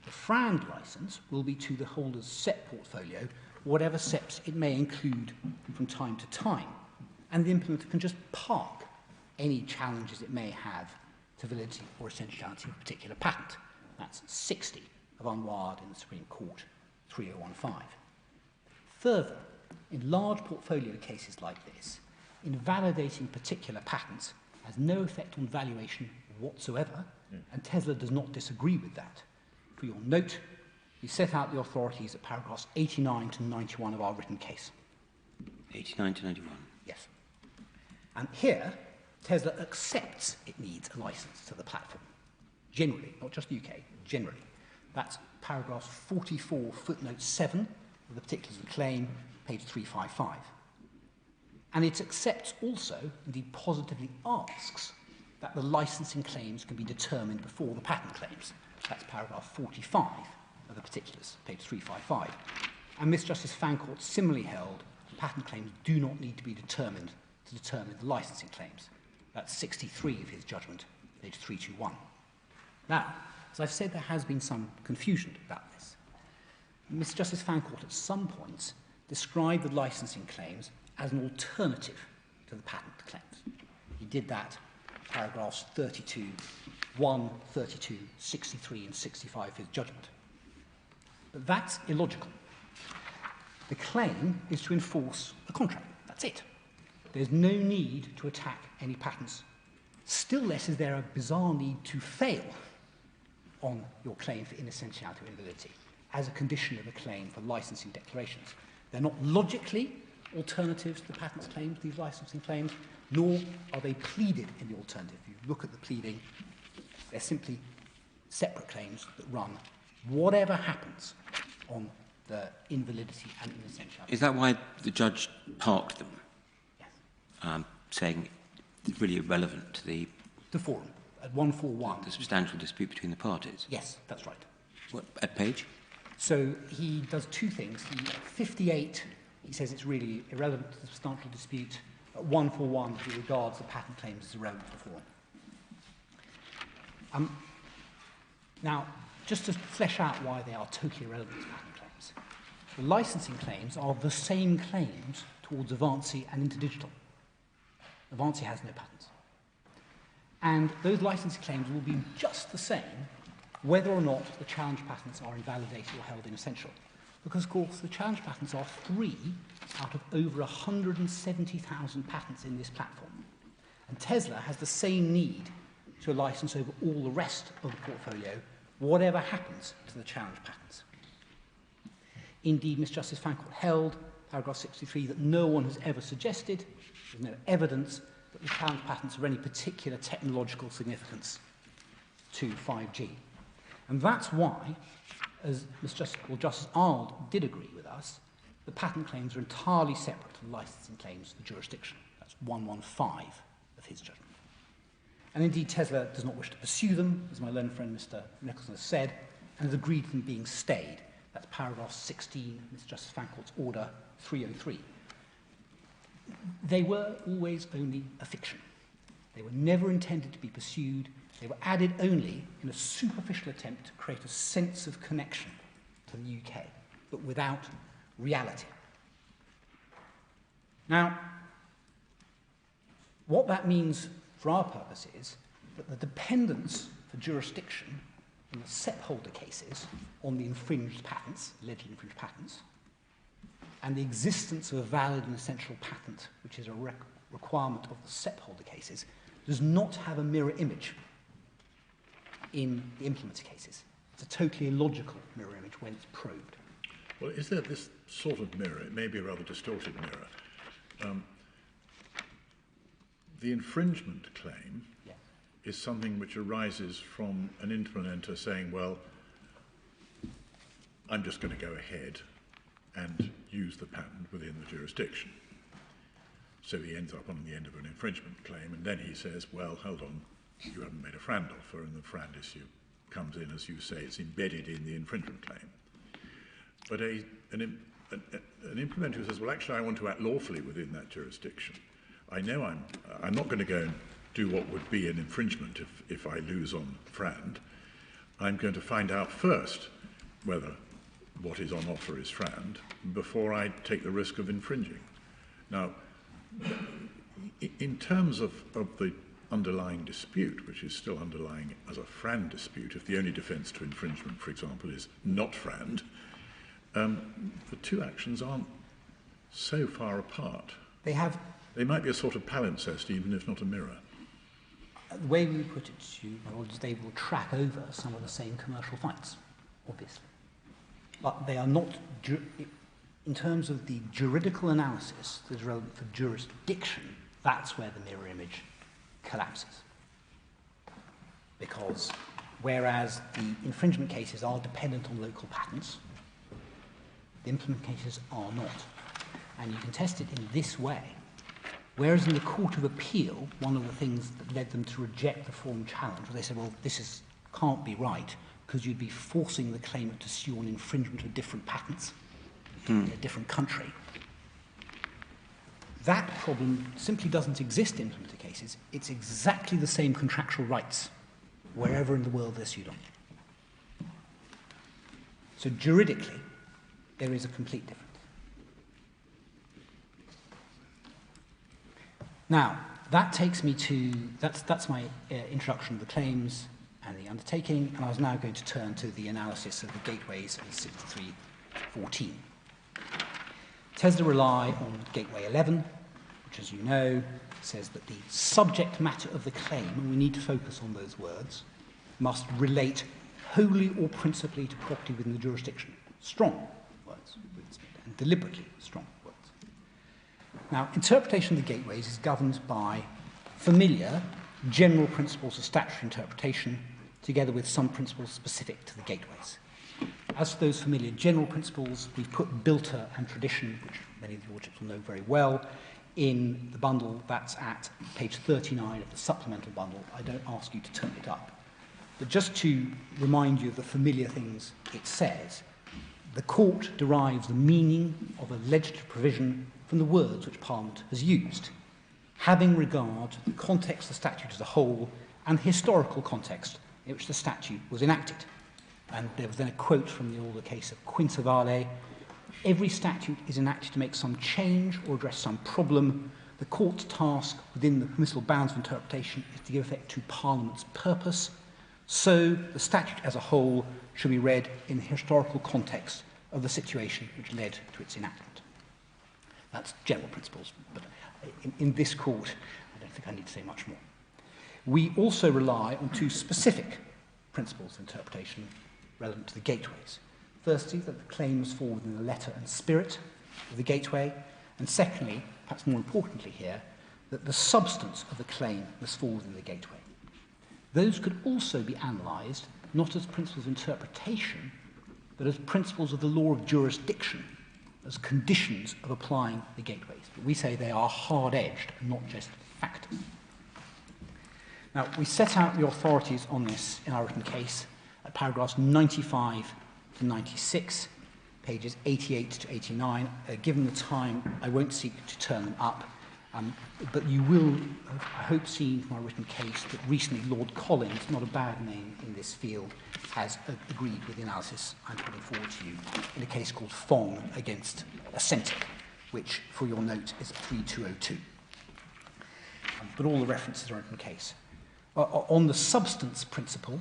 S6: The Fran license will be to the holder's SEP portfolio, whatever SEPs it may include from time to time. And the implementer can just park any challenges it may have to validity or essentiality of a particular patent. That's 60 of Unwired in the Supreme Court, 3015. Further, in large portfolio cases like this, invalidating particular patents has no effect on valuation whatsoever, and Tesla does not disagree with that. For your note, we set out the authorities at paragraphs 89 to 91 of our written case.
S3: 89 to 91.
S6: Yes. And here, Tesla accepts it needs a license to the platform. Generally, not just the UK, generally. That's paragraph 44, footnote 7 of the particulars of the claim, page 355. And it accepts also, indeed positively asks, that the licensing claims can be determined before the patent claims. That's paragraph 45 of the particulars, page 355. And Miss Justice Fancourt similarly held that patent claims do not need to be determined to determine the licensing claims. That's 63 of his judgment, page 321. Now, as I've said, there has been some confusion about this. Miss Justice Fancourt at some points described the licensing claims as an alternative to the patent claims. He did that paragraphs 32, 1, 32, 63 and 65 of his judgment. But that's illogical. The claim is to enforce a contract. That's it. there's no need to attack any patents. Still less is there a bizarre need to fail on your claim for inessentiality or invalidity as a condition of a claim for licensing declarations. They're not logically alternatives to the patents claims, these licensing claims, nor are they pleaded in the alternative. If you look at the pleading, they're simply separate claims that run whatever happens on the invalidity and inessentiality.
S3: Is that why the judge parked them?
S6: Yes.
S3: Saying it's really irrelevant to the
S6: forum, at 141.
S3: the substantial dispute between the parties?
S6: Yes, that's right.
S3: What, at page?
S6: So he does two things. At 58, he says it's really irrelevant to the substantial dispute. At 141, he regards the patent claims as irrelevant to the forum. Now, just to flesh out why they are totally irrelevant to patent claims, the licensing claims are the same claims towards Avanci and Interdigital. Avanci has no patents. And those licensing claims will be just the same whether or not the challenge patents are invalidated or held inessential. Because, of course, the challenge patents are 3 out of over 170,000 patents in this platform. And Tesla has the same need to a license over all the rest of the portfolio, whatever happens to the challenge patents. Indeed, Ms. Justice Fancourt held, paragraph 63, that no one has ever suggested, there's no evidence, that the challenge patents are any particular technological significance to 5G. And that's why, as Justice Arnold did agree with us, the patent claims are entirely separate to the licensing claims for jurisdiction. That's 115 of his judgment. And indeed, Tesla does not wish to pursue them, as my learned friend Mr. Nicholson has said, and has agreed to them being stayed. That's paragraph 16, Ms. Justice Fancourt's order 303. They were always only a fiction. They were never intended to be pursued. They were added only in a superficial attempt to create a sense of connection to the UK, but without reality. Now, what that means for our purpose is that the dependence for jurisdiction in the SEP holder cases on the infringed patents, allegedly infringed patents, and the existence of a valid and essential patent, which is a requirement of the SEP holder cases, does not have a mirror image in the implementer cases. It's a totally illogical mirror image when it's probed.
S4: Well, is there this sort of mirror? It may be a rather distorted mirror. The infringement claim is something which arises from an implementer saying, well, I'm just going to go ahead and use the patent within the jurisdiction. So he ends up on the end of an infringement claim, and then he says, well, hold on, you haven't made a FRAND offer, and the FRAND issue comes in, as you say, it's embedded in the infringement claim. But an implementer who says, well, actually, I want to act lawfully within that jurisdiction. I know I'm not going to go and do what would be an infringement if I lose on FRAND. I'm going to find out first whether what is on offer is FRAND before I take the risk of infringing. Now, in terms of the underlying dispute, which is still underlying as a FRAND dispute, if the only defence to infringement, for example, is not FRAND, the two actions aren't so far apart. They might be a sort of palimpsest, even if not a mirror.
S6: The way we put it to you, my lord, is they will track over some of the same commercial fights, obviously. But they are not, in terms of the juridical analysis that is relevant for jurisdiction, that's where the mirror image collapses. Because whereas the infringement cases are dependent on local patents, the implement cases are not. And you can test it in this way. Whereas in the Court of Appeal, one of the things that led them to reject the forum challenge, they said, well, this can't be right, because you'd be forcing the claimant to sue on infringement of different patents in a different country. That problem simply doesn't exist in implementer cases. It's exactly the same contractual rights wherever in the world they're sued on. So juridically, there is a complete difference. Now, that takes me to, that's my introduction of the claims and the undertaking, and I was now going to turn to the analysis of the gateways of 6314. Tesla rely on Gateway 11, which, as you know, says that the subject matter of the claim, and we need to focus on those words, must relate wholly or principally to property within the jurisdiction. Strong words, and deliberately strong words. Now, interpretation of the gateways is governed by familiar general principles of statutory interpretation, together with some principles specific to the gateways. As for those familiar general principles, we've put Bilter and tradition, which many of the lordships will know very well, in the bundle that's at page 39 of the supplemental bundle. I don't ask you to turn it up. But just to remind you of the familiar things it says, the court derives the meaning of a legislative provision from the words which Parliament has used, having regard to the context of the statute as a whole and the historical context in which the statute was enacted. And there was then a quote from the older case of Quinta. Every statute is enacted to make some change or address some problem. The court's task within the permissible bounds of interpretation is to give effect to Parliament's purpose. So the statute as a whole should be read in the historical context of the situation which led to its enactment. That's general principles, but in this court, I don't think I need to say much more. We also rely on two specific principles of interpretation relevant to the gateways. Firstly, that the claims fall within the letter and spirit of the gateway, and secondly, perhaps more importantly here, that the substance of the claim must fall within the gateway. Those could also be analysed not as principles of interpretation, but as principles of the law of jurisdiction, as conditions of applying the gateways. But we say they are hard-edged and not just factors. Now, we set out the authorities on this in our written case at paragraphs 95 to 96, pages 88 to 89. Given the time, I won't seek to turn them up, but you will, I hope, see from our written case that recently Lord Collins, not a bad name in this field, has agreed with the analysis I'm putting forward to you in a case called Fong against Ascentic, which, for your note, is at 3202. But all the references are in the case. On the substance principle,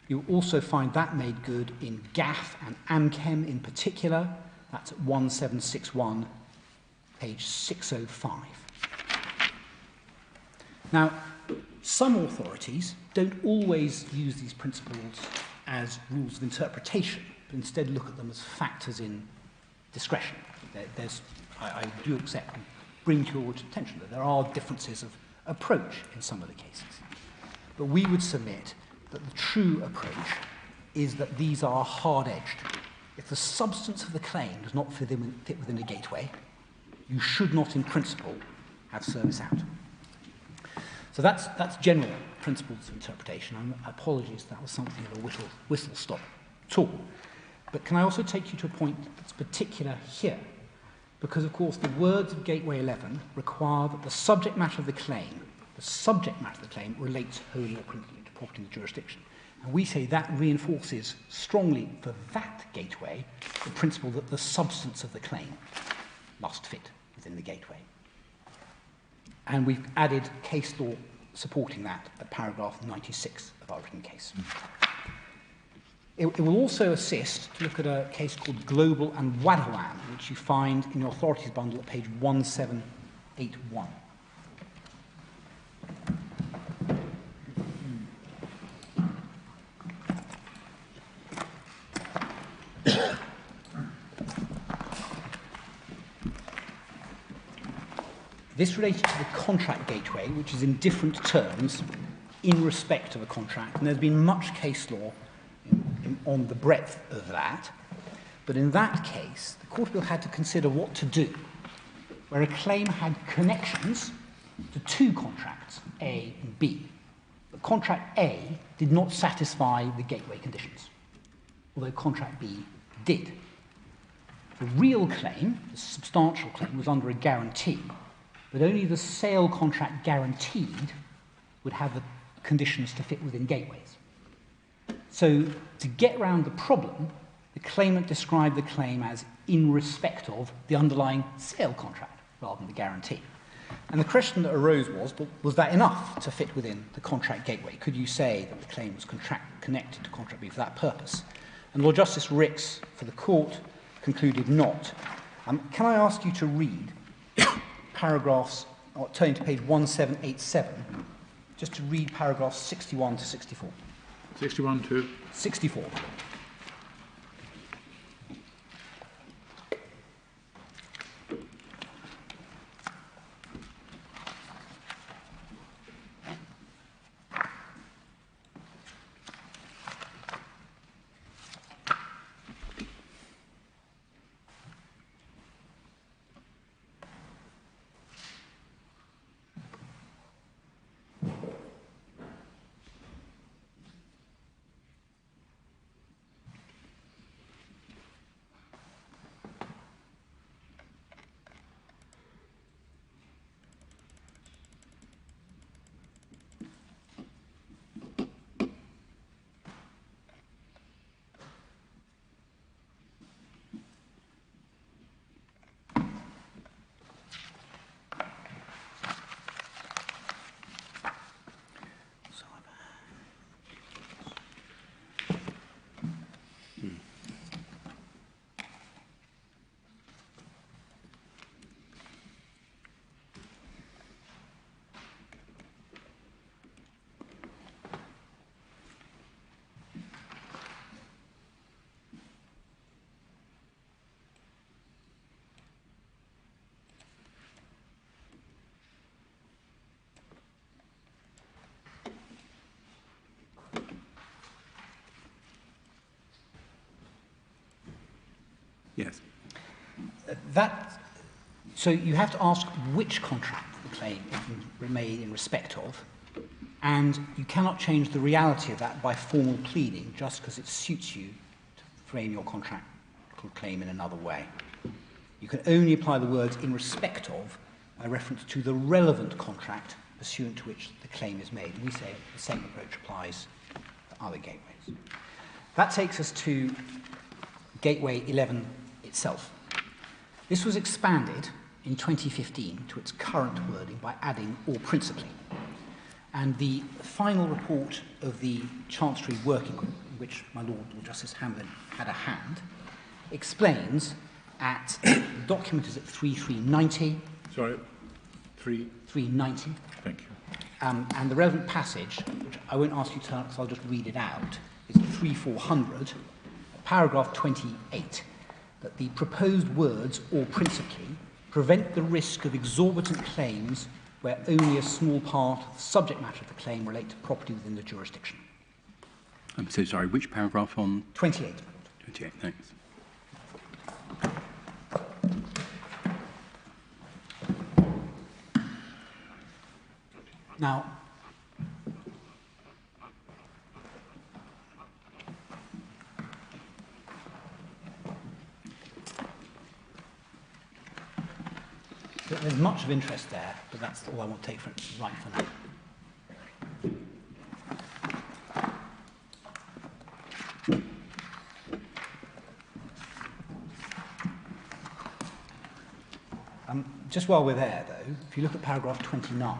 S6: you'll also find that made good in GAF and AMCHEM in particular. That's at 1761, page 605. Now, some authorities don't always use these principles as rules of interpretation, but instead look at them as factors in discretion. I do accept and bring to your attention that there are differences of approach in some of the cases. But we would submit that the true approach is that these are hard-edged. If the substance of the claim does not fit within a gateway, you should not, in principle, have service out. So that's general principles of interpretation. Apologies, that was something of a whistle-stop talk. But can I also take you to a point that's particular here? Because, of course, the words of Gateway 11 require that the subject matter of the claim relates wholly or principally to property in the jurisdiction. And we say that reinforces strongly for that gateway the principle that the substance of the claim must fit within the gateway. And we've added case law supporting that at paragraph 96 of our written case. It will also assist to look at a case called Global and Wadawan, which you find in your authorities bundle at page 1781. This related to the contract gateway, which is in different terms in respect of a contract, and there's been much case law on the breadth of that. But in that case, the Court of Appeal had to consider what to do, where a claim had connections to two contracts, A and B. But contract A did not satisfy the gateway conditions, although contract B did. The real claim, the substantial claim, was under a guarantee, but only the sale contract guaranteed would have the conditions to fit within gateways. So, to get around the problem, the claimant described the claim as in respect of the underlying sale contract, rather than the guarantee. And the question that arose was that enough to fit within the contract gateway? Could you say that the claim was connected to contract B for that purpose? And Lord Justice Ricks, for the Court, concluded not. Can I ask you to read paragraphs turning to page 1787, just to read paragraphs 61 to 64.
S4: 61 to
S6: 64.
S2: Yes.
S6: So you have to ask which contract the claim is made in respect of, and you cannot change the reality of that by formal pleading just because it suits you to frame your contractual claim in another way. You can only apply the words in respect of by reference to the relevant contract pursuant to which the claim is made. We say the same approach applies to other gateways. That takes us to Gateway 11 itself. This was expanded in 2015 to its current wording by adding "or principally." And the final report of the Chancery Working Group, in which my Lord Justice Hamlin had a hand, explains at, the document is at 3390.
S4: Sorry,
S6: 390.
S4: Thank you.
S6: And the relevant passage, which I won't ask you to turn up because I'll just read it out, is 3400, paragraph 28, that the proposed words "or principally" prevent the risk of exorbitant claims where only a small part of the subject matter of the claim relate to property within the jurisdiction.
S2: I'm so sorry, which paragraph on?
S6: 28.
S2: 28, thanks.
S6: Now, there's much of interest there, but that's all I want to take from right for now. Just while we're there, though, if you look at paragraph 29,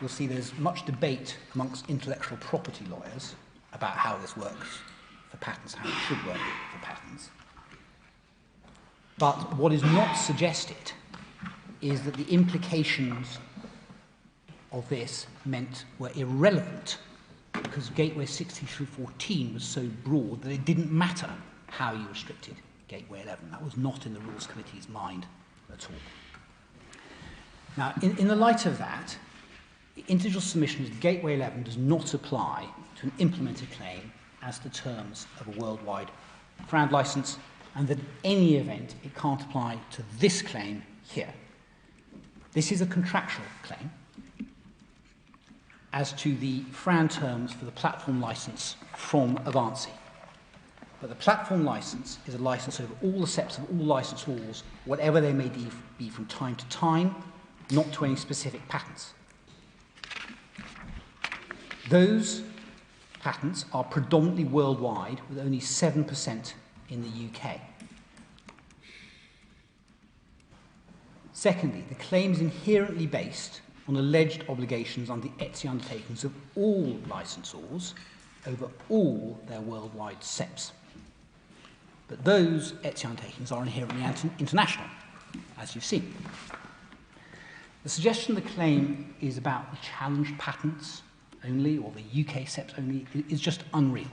S6: you'll see there's much debate amongst intellectual property lawyers about how this works for patents, how it should work for patents. But what is not suggested is that the implications of this were irrelevant because Gateway 6314 was so broad that it didn't matter how you restricted Gateway 11. That was not in the Rules Committee's mind at all. Now, in the light of that, the interdigital submission is Gateway 11 does not apply to an implemented claim as the terms of a worldwide FRAND license, and that in any event it can't apply to this claim here. This is a contractual claim as to the FRAND terms for the platform license from Avanci. But the platform license is a license over all the steps of all license halls, whatever they may be from time to time, not to any specific patents. Those patents are predominantly worldwide, with only 7% in the UK. Secondly, the claim is inherently based on alleged obligations under the ETSI undertakings of all licensors over all their worldwide SEPs. But those ETSI undertakings are inherently international, as you've seen. The suggestion the claim is about the challenged patents only, or the UKSC only, is just unreal.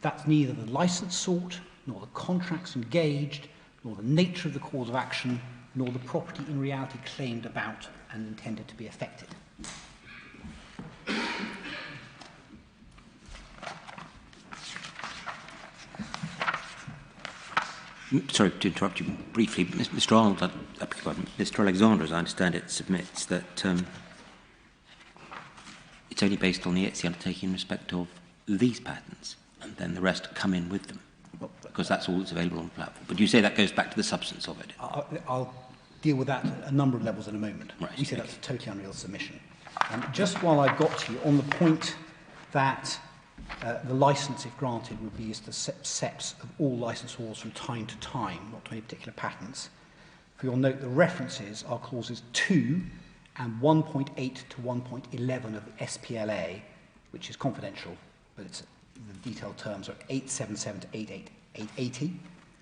S6: That's neither the license sought, nor the contracts engaged, nor the nature of the cause of action, nor the property in reality claimed about and intended to be affected.
S3: Sorry to interrupt you briefly, but Mr. Arnold, Mr. Alexander, as I understand it, submits that it's only based on the ETSI undertaking in respect of these patents, and then the rest come in with them, because that's all that's available on the platform. But you say that goes back to the substance of it?
S6: I'll deal with that at a number of levels in a moment.
S3: Right,
S6: we say that's a totally unreal submission. Just while I've got to you, on the point that the license, if granted, would be as the SEPs of all licensors from time to time, not to any particular patents. For your note, the references are clauses 2 and 1.8 to 1.11 of the SPLA, which is confidential, but it's, the detailed terms are 877 to 880.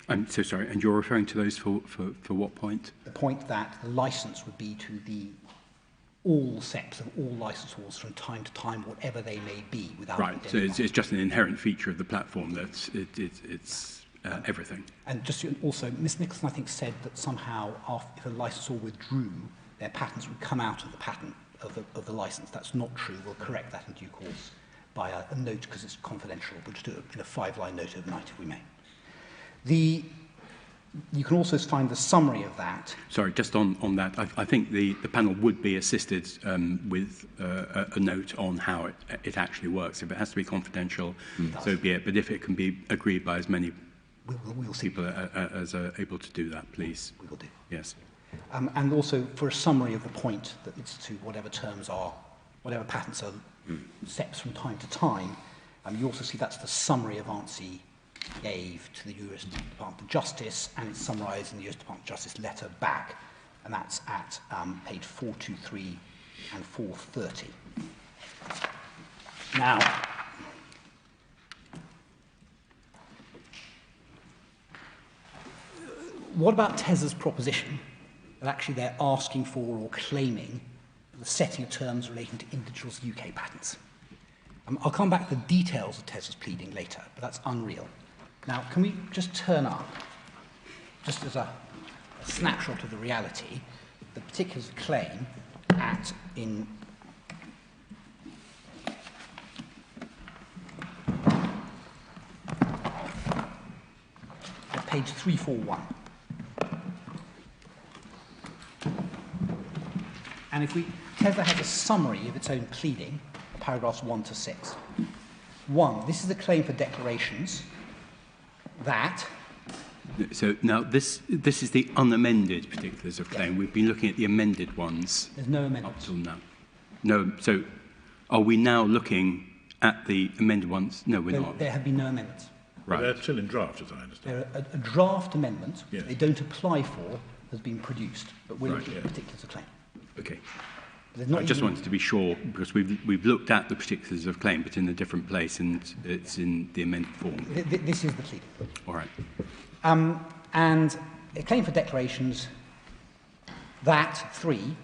S2: I'm so sorry, and you're referring to those for what point?
S6: The point that the license would be to the all SEPs of all licensors from time to time, whatever they may be, without
S2: right. So it's just an inherent feature of the platform that it's everything.
S6: And just also, Ms. Nicholson, I think, said that somehow, if a licensor withdrew, their patents would come out of the patent of the license. That's not true. We'll correct that in due course by a note, because it's confidential. We'll just do it in a 5-line note overnight, if we may. You can also find the summary of that. Sorry,
S2: just on that, I think the panel would be assisted with a note on how it actually works. If it has to be confidential, so be it. But if it can be agreed by as many
S6: we'll
S2: people as are able to do that, please.
S6: We will do.
S2: Yes.
S6: And also for a summary of the point that it's to whatever terms are, whatever patents are SEPs from time to time. You also see that's the summary of ANSI gave to the US Department of Justice, and it's summarised in the US Department of Justice letter back, and that's at page 423 and 430. Now, what about TESA's proposition that actually they're asking for or claiming the setting of terms relating to Interdigital's UK patents? I'll come back to the details of TESA's pleading later, but that's unreal. Now, can we just turn up, just as a snapshot of the reality, the particulars of claim at page 341. And if TESA has a summary of its own pleading, paragraphs 1 to 6. 1, this is a claim for declarations that...
S2: So now this is the unamended particulars of claim. We've been looking at the amended ones.
S6: There's no amendment.
S2: Up till now. No, so are we now looking at the amended ones? No, we're not.
S6: There have been no amendments.
S2: Right.
S4: But they're still in draft, as I understand.
S6: A draft amendment,
S4: yes,
S6: they don't apply for, has been produced, but we're looking at particulars of claim.
S2: Okay.
S6: I
S2: just wanted to be sure, because we've looked at the particulars of claim, but in a different place, and it's in the amended form.
S6: This is the pleading.
S2: All right.
S6: And a claim for declarations that, 3,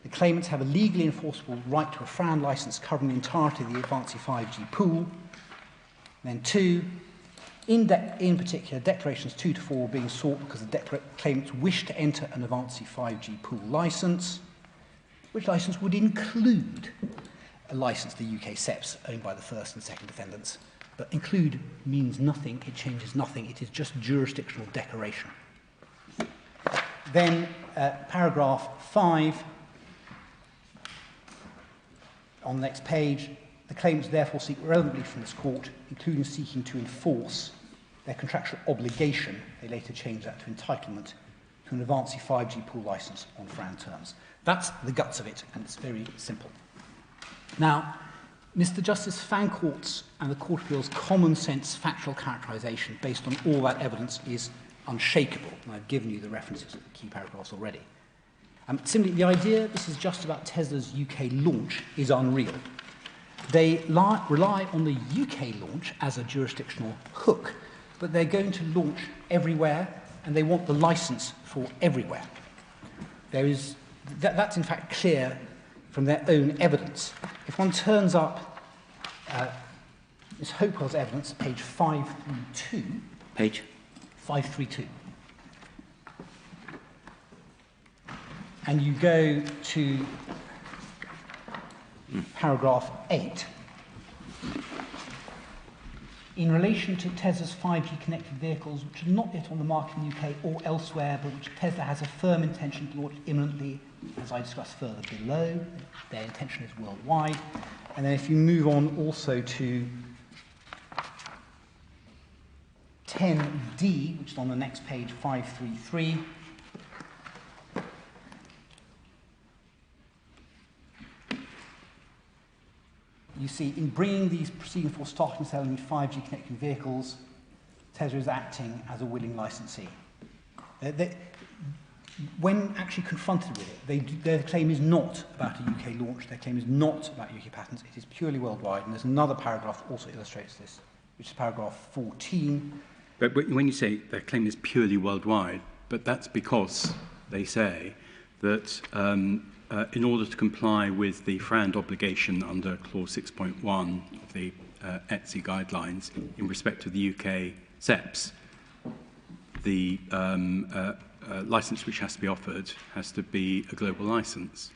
S6: the claimants have a legally enforceable right to a FRAN license covering the entirety of the Advanced 5G pool. Then 2, in particular, declarations 2 to 4 being sought because the claimants wish to enter an Advanced 5G pool license, which license would include a license to the UK SEPs owned by the first and second defendants. But include means nothing, it changes nothing, it is just jurisdictional declaration. Then paragraph 5, on the next page, the claimants therefore seek relevant relief from this court, including seeking to enforce their contractual obligation, they later change that to entitlement, to an Advanced 5G pool license on FRAN terms. That's the guts of it, and it's very simple. Now, Mr. Justice Fancourt's and the Court of Appeal's common sense factual characterisation based on all that evidence is unshakable, and I've given you the references to the key paragraphs already. Simply, the idea this is just about Tesla's UK launch is unreal. They rely on the UK launch as a jurisdictional hook, but they're going to launch everywhere, and they want the licence for everywhere. There is That's in fact clear from their own evidence. If one turns up Ms. Hopewell's evidence, page 532.
S3: Page?
S6: 532. And you go to paragraph 8. In relation to Tesla's 5G connected vehicles, which are not yet on the market in the UK or elsewhere, but which Tesla has a firm intention to launch imminently, as I discussed further below, their intention is worldwide. And then if you move on also to 10D, which is on the next page, 533, you see, in bringing these proceedings for starting selling 5G connected vehicles, Tesla is acting as a willing licensee. When actually confronted with it, their claim is not about a UK launch, their claim is not about UK patents, it is purely worldwide. And there's another paragraph that also illustrates this, which is paragraph 14.
S2: But when you say their claim is purely worldwide, but that's because they say that in order to comply with the FRAND obligation under clause 6.1 of the ETSI guidelines in respect to the UK SEPs, the license which has to be offered has to be a global license.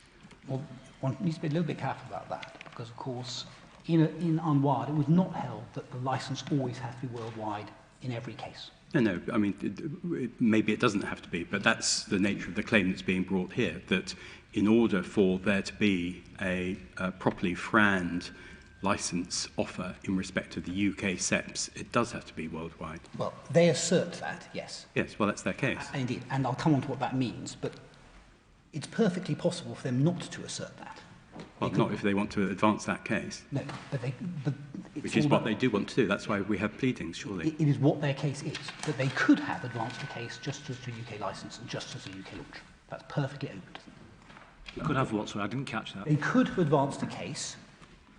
S6: Well, one needs to be a little bit careful about that, because, of course, in Unwired, it was not held that the license always has to be worldwide in every case.
S2: No, I mean, maybe it doesn't have to be, but that's the nature of the claim that's being brought here, that in order for there to be a properly FRAND license offer in respect to the UK SEPs, it does have to be worldwide.
S6: Well, they assert that, yes.
S2: Yes, well, that's their case.
S6: Indeed, and I'll come on to what that means, but it's perfectly possible for them not to assert that.
S2: Well, not if they want to advance that case.
S6: No, but
S2: which is what they do want to do. That's why we have pleadings, surely.
S6: It is what their case is, but they could have advanced the case just as a UK licence and just as a UK launch. That's perfectly open to them.
S5: You could have what? Sorry, I didn't catch that.
S6: They could have advanced the case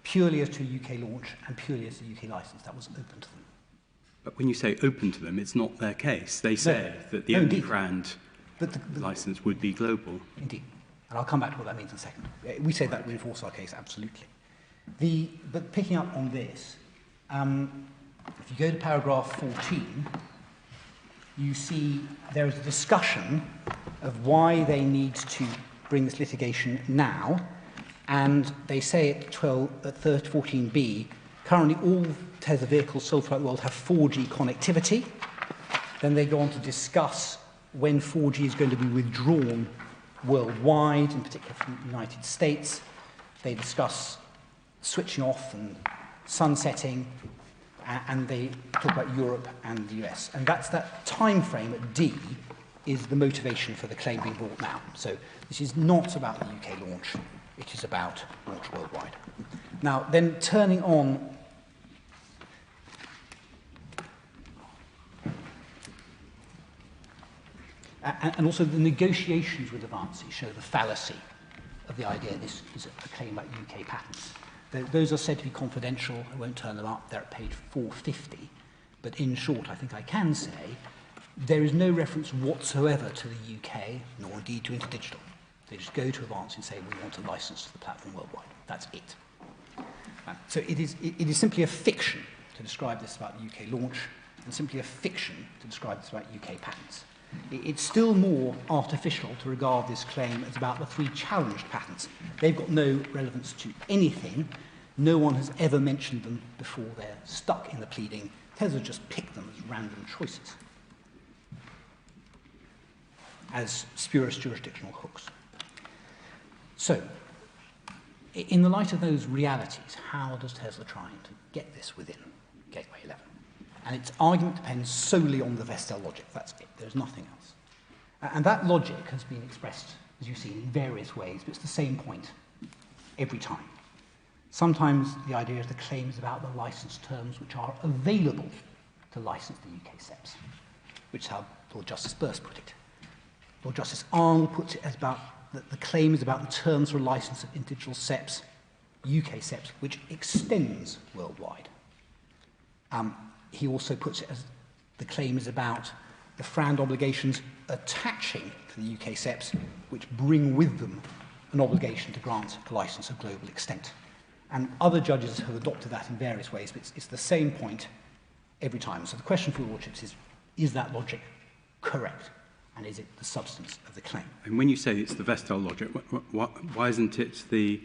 S6: purely as to a UK launch and purely as a UK licence. That was open to them.
S2: But when you say open to them, it's not their case. They say that the only FRAND licence would be global.
S6: Indeed. And I'll come back to what that means in a second. We say that reinforces our case, absolutely. But picking up on this, if you go to paragraph 14, you see there is a discussion of why they need to bring this litigation now, and they say at 14b, currently all Tesla vehicles sold throughout the world have 4G connectivity. Then they go on to discuss when 4G is going to be withdrawn worldwide, in particular from the United States. They discuss switching off and sunsetting, and they talk about Europe and the US. And that's that time frame at D is the motivation for the claim being brought now. So this is not about the UK launch, it is about launch worldwide. Now, then turning on and also the negotiations with Avanci show the fallacy of the idea this is a claim about UK patents. Those are said to be confidential. I won't turn them up. They're at page 450. But in short, I think I can say there is no reference whatsoever to the UK, nor indeed to Interdigital. They just go to Avanci and say, we want a license to the platform worldwide. That's it. So it is simply a fiction to describe this about the UK launch, and simply a fiction to describe this about UK patents. It's still more artificial to regard this claim as about the 3 challenged patents. They've got no relevance to anything. No one has ever mentioned them before. They're stuck in the pleading. Tesla just picked them as random choices, as spurious jurisdictional hooks. So, in the light of those realities, how does Tesla try to get this within Gateway 11? And its argument depends solely on the Vestel logic. That's it. There's nothing else. And that logic has been expressed, as you've seen, in various ways, but it's the same point every time. Sometimes the idea is the claim is about the license terms which are available to license the UK SEPs, which is how Lord Justice Burst put it. Lord Justice Arnold puts it as about the claim is about the terms for a license of Interdigital SEPs, UK SEPs, which extends worldwide. He also puts it as the claim is about the FRAND obligations attaching to the UKSC, which bring with them an obligation to grant a license of global extent. And other judges have adopted that in various ways, but it's the same point every time. So the question for your lordships is that logic correct? And is it the substance of the claim?
S2: And when you say it's the Vestal logic, why isn't it the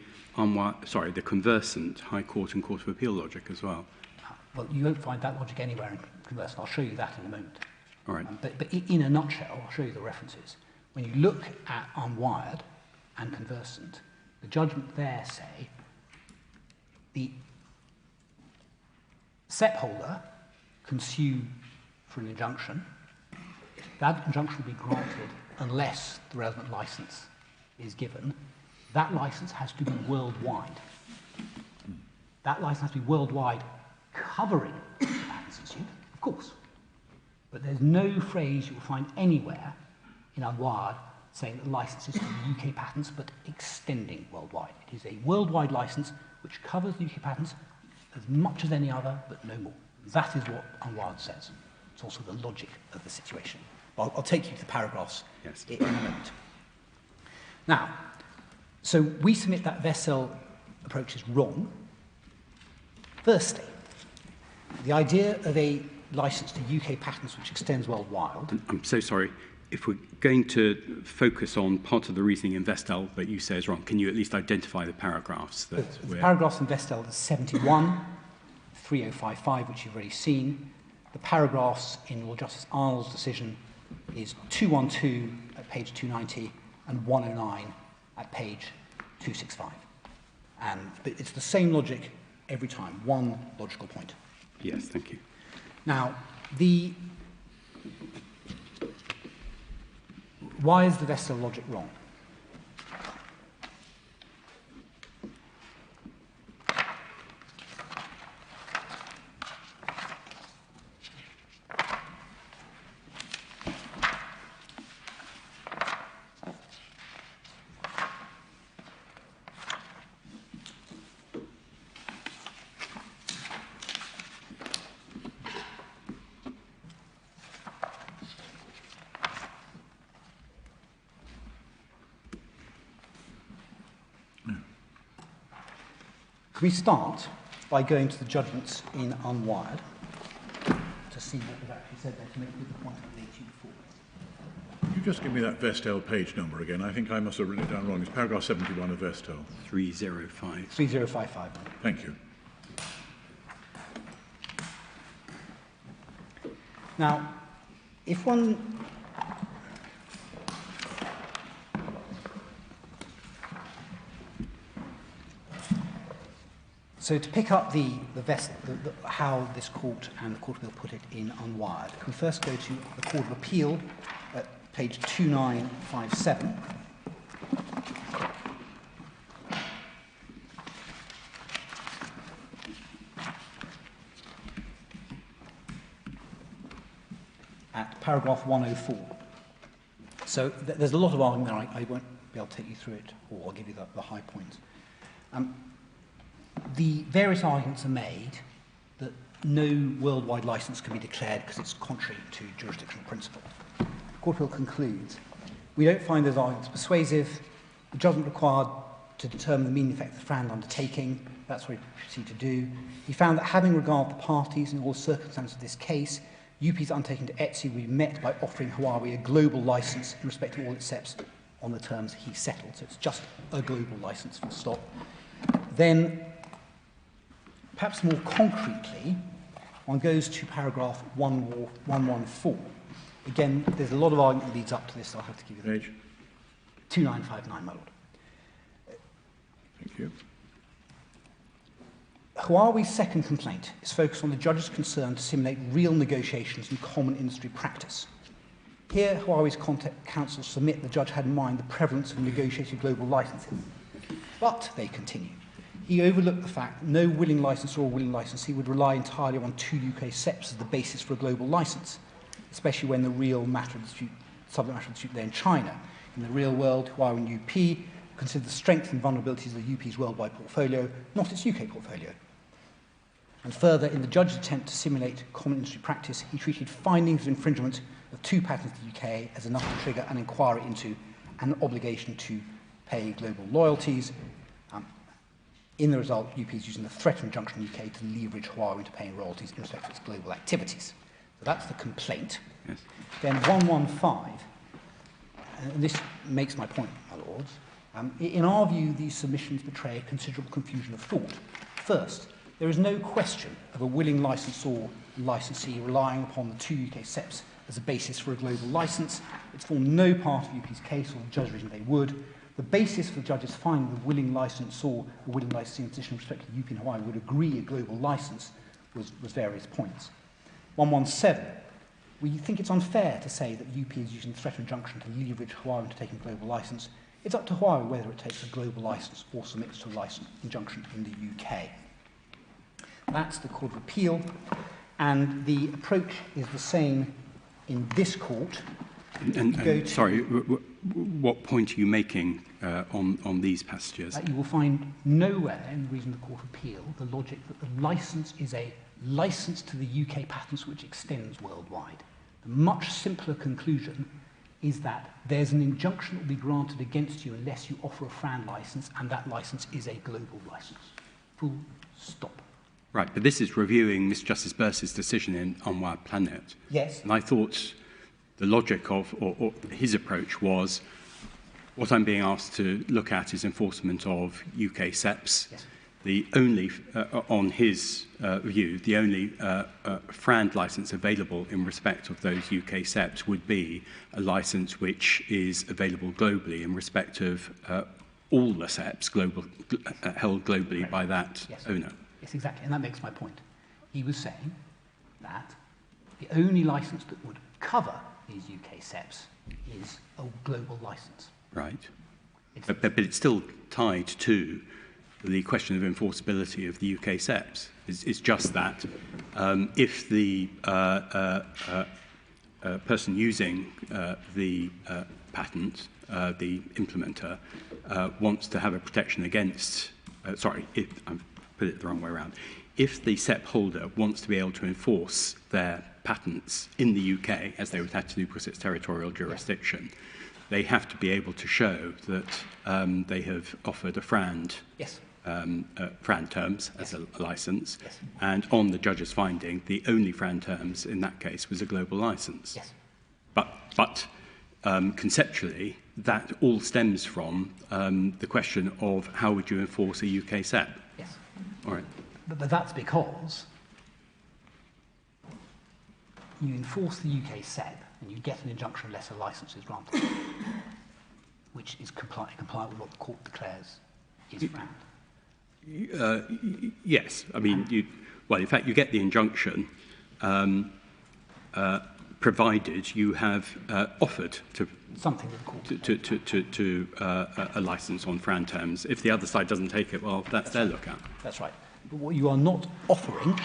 S2: conversant High Court and Court of Appeal logic as well?
S6: Well, you won't find that logic anywhere in conversant. I'll show you that in a moment.
S2: All right.
S6: But in a nutshell, I'll show you the references. When you look at unwired and conversant, the judgment there say the SEP holder can sue for an injunction. That injunction will be granted unless the relevant license is given. That license has to be worldwide. That license has to be worldwide, covering the patents in suit, of course. But there's no phrase you will find anywhere in unwired saying that the license is for the UK patents, but extending worldwide. It is a worldwide license which covers the UK patents as much as any other, but no more. That is what unwired says. It's also the logic of the situation. I'll take you to the paragraphs in a moment. Now, so we submit that Vestal approach is wrong. Firstly, the idea of a license to UK patents which extends worldwide.
S2: I'm so sorry. If we're going to focus on part of the reasoning in Vestal that you say is wrong, can you at least identify the paragraphs?
S6: The paragraphs in Vestal are 71, 3055, which you've already seen. The paragraphs in Lord Justice Arnold's decision is 212 at page 290 and 109 at page 265. But it's the same logic every time, one logical point.
S2: Yes, thank you.
S6: Now, why is the Vestal logic wrong? We start by going to the judgments in unwired to see what we've actually said there to make good the point I made to you before.
S4: Could you just give me that Vestal page number again? I think I must have written it down wrong. It's paragraph 71 of Vestal.
S2: 305.
S6: 3055.
S4: Thank you.
S6: Now, if one So to pick up how this court and the Court of Appeal put it in unwired, can we first go to the Court of Appeal at page 2957. At paragraph 104. So there's a lot of argument there. I won't be able to take you through it, or I'll give you the high points. The various arguments are made that no worldwide license can be declared because it's contrary to jurisdictional principle. The Court of Appeal concludes, we don't find those arguments persuasive. The judgment required to determine the meaning and effect of the FRAND undertaking. That's what he proceeded to do. He found that having regard to the parties and all the circumstances of this case, UP's undertaking to Etsy would be met by offering Huawei a global license in respect to all its steps on the terms he settled. So it's just a global license, full stop. Then, perhaps more concretely, one goes to paragraph 114. Again, there's a lot of argument that leads up to this, so I'll have to give you the
S4: page.
S6: 2959, my lord.
S4: Thank you.
S6: Huawei's second complaint is focused on the judge's concern to simulate real negotiations in common industry practice. Here, Huawei's counsel submit the judge had in mind the prevalence of negotiated global licensing. But, they continue, he overlooked the fact that no willing licensor or willing licensee would rely entirely on two UK SEPs as the basis for a global license, especially when the real matter of dispute, subject matter of dispute there in China. In the real world, Huawei and UP consider the strengths and vulnerabilities of the UP's worldwide portfolio, not its UK portfolio. And further, in the judge's attempt to simulate common industry practice, he treated findings of infringement of 2 patents in the UK as enough to trigger an inquiry into an obligation to pay global royalties. In the result, UP is using the threat of injunction in the UK to leverage Huawei into paying royalties in respect of its global activities. So that's the complaint.
S2: Yes.
S6: Then 115, and this makes my point, my lords. In our view, these submissions betray a considerable confusion of thought. First, there is no question of a willing licensor and licensee relying upon the 2 UK SEPs as a basis for a global license. It's formed no part of UP's case, or the judge reasoned they would. The basis for the judge's finding the willing licensor, or willing licensing position with respect to UP and Hawaii would agree a global license was various points. 117. We think it's unfair to say that UP is using the threat of injunction to leverage Hawaii into taking a global license. It's up to Hawaii whether it takes a global license or submits to a license injunction in the UK. That's the Court of Appeal, and the approach is the same in this court.
S2: Sorry, what point are you making on these passages?
S6: You will find nowhere in the reason the Court of Appeal the logic that the license is a license to the UK patents which extends worldwide. The much simpler conclusion is that there's an injunction that will be granted against you unless you offer a FRAND license, and that license is a global license. Full stop.
S2: Right, but this is reviewing Mr. Justice Burse's decision on Our Planet.
S6: Yes.
S2: And I thought the logic of or his approach was what I'm being asked to look at is enforcement of UK SEPs.
S6: Yes.
S2: The only, on his view, the only FRAND license available in respect of those UK SEPs would be a license which is available globally in respect of all the SEPs held globally
S6: Correct.
S2: By that
S6: Yes.
S2: owner.
S6: Yes, exactly, and that makes my point. He was saying that the only license that would cover these UK SEPs is a global license.
S2: Right. But it's still tied to the question of enforceability of the UK SEPs. It's just that if the person using the patent, the implementer, wants to have a protection against, if I put it the wrong way around, if the SEP holder wants to be able to enforce their patents in the UK, as they would have to do because it's territorial jurisdiction, they have to be able to show that they have offered a FRAND,
S6: Yes.
S2: FRAND terms as a license,
S6: Yes.
S2: and on the judge's finding, the only FRAND terms in that case was a global license.
S6: Yes.
S2: But conceptually, that all stems from the question of how would you enforce a UK SEP?
S6: Yes.
S2: All right.
S6: But that's because you enforce the UK SEP and you get an injunction unless a license is granted, which is compliant with what the court declares is FRAND.
S2: Yes. I mean, in fact, you get the injunction provided you have offered to
S6: Something that the court
S2: to a license on FRAND terms. If the other side doesn't take it, well, that's their lookout.
S6: That's right. But what you are not offering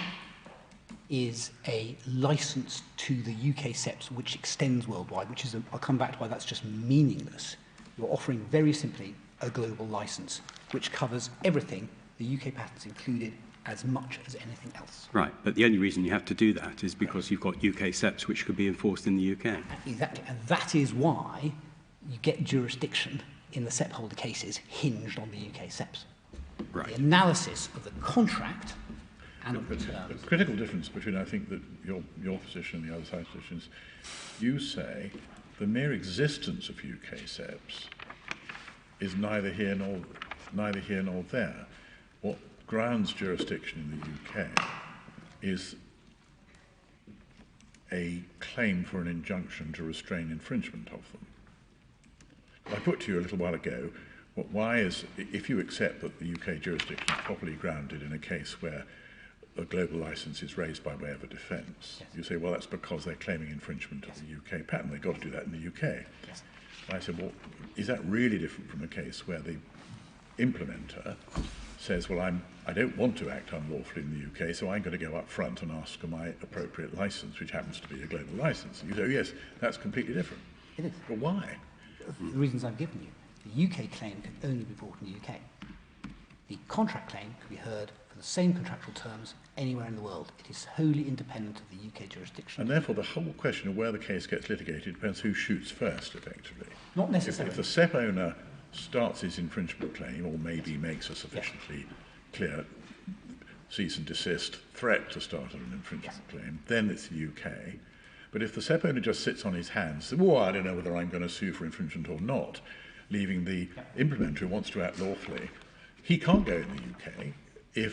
S6: is a license to the UK SEPs which extends worldwide, which is, I'll come back to why that's just meaningless. You're offering very simply a global license which covers everything, the UK patents included, as much as anything else.
S2: Right, but the only reason you have to do that is because you've got UK SEPs which could be enforced in the UK.
S6: Exactly, and that is why you get jurisdiction in the SEP holder cases hinged on the UK SEPs.
S2: Right.
S6: The analysis of the contract and of the
S4: The
S6: terms.
S4: critical difference between, I think, that your position and the other side's position is you say the mere existence of UK SEPs is neither here nor there. What grounds jurisdiction in the UK is a claim for an injunction to restrain infringement of them. I put to you a little while ago, why is, if you accept that the UK jurisdiction is properly grounded in a case where a global license is raised by way of a defence,
S6: Yes.
S4: you say, well, that's because they're claiming infringement of the UK patent. They've got to do that in the UK.
S6: Yes.
S4: I said, well, is that really different from a case where the implementer says, well, I don't want to act unlawfully in the UK, so I'm going to go up front and ask for my appropriate licence, which happens to be a global licence. You say, oh, yes, that's completely different.
S6: It is.
S4: But why?
S6: The reasons I've given you. The UK claim can only be brought in the UK. The contract claim can be heard for the same contractual terms anywhere in the world. It is wholly independent of the UK jurisdiction.
S4: And therefore, the whole question of where the case gets litigated depends who shoots first, effectively.
S6: Not necessarily.
S4: If the SEP owner starts his infringement claim, or maybe makes a sufficiently clear cease and desist threat to start an infringement claim, then it's the UK. But if the SEP owner just sits on his hands, well, I don't know whether I'm going to sue for infringement or not, leaving the implementer who wants to act lawfully, he can't go in the UK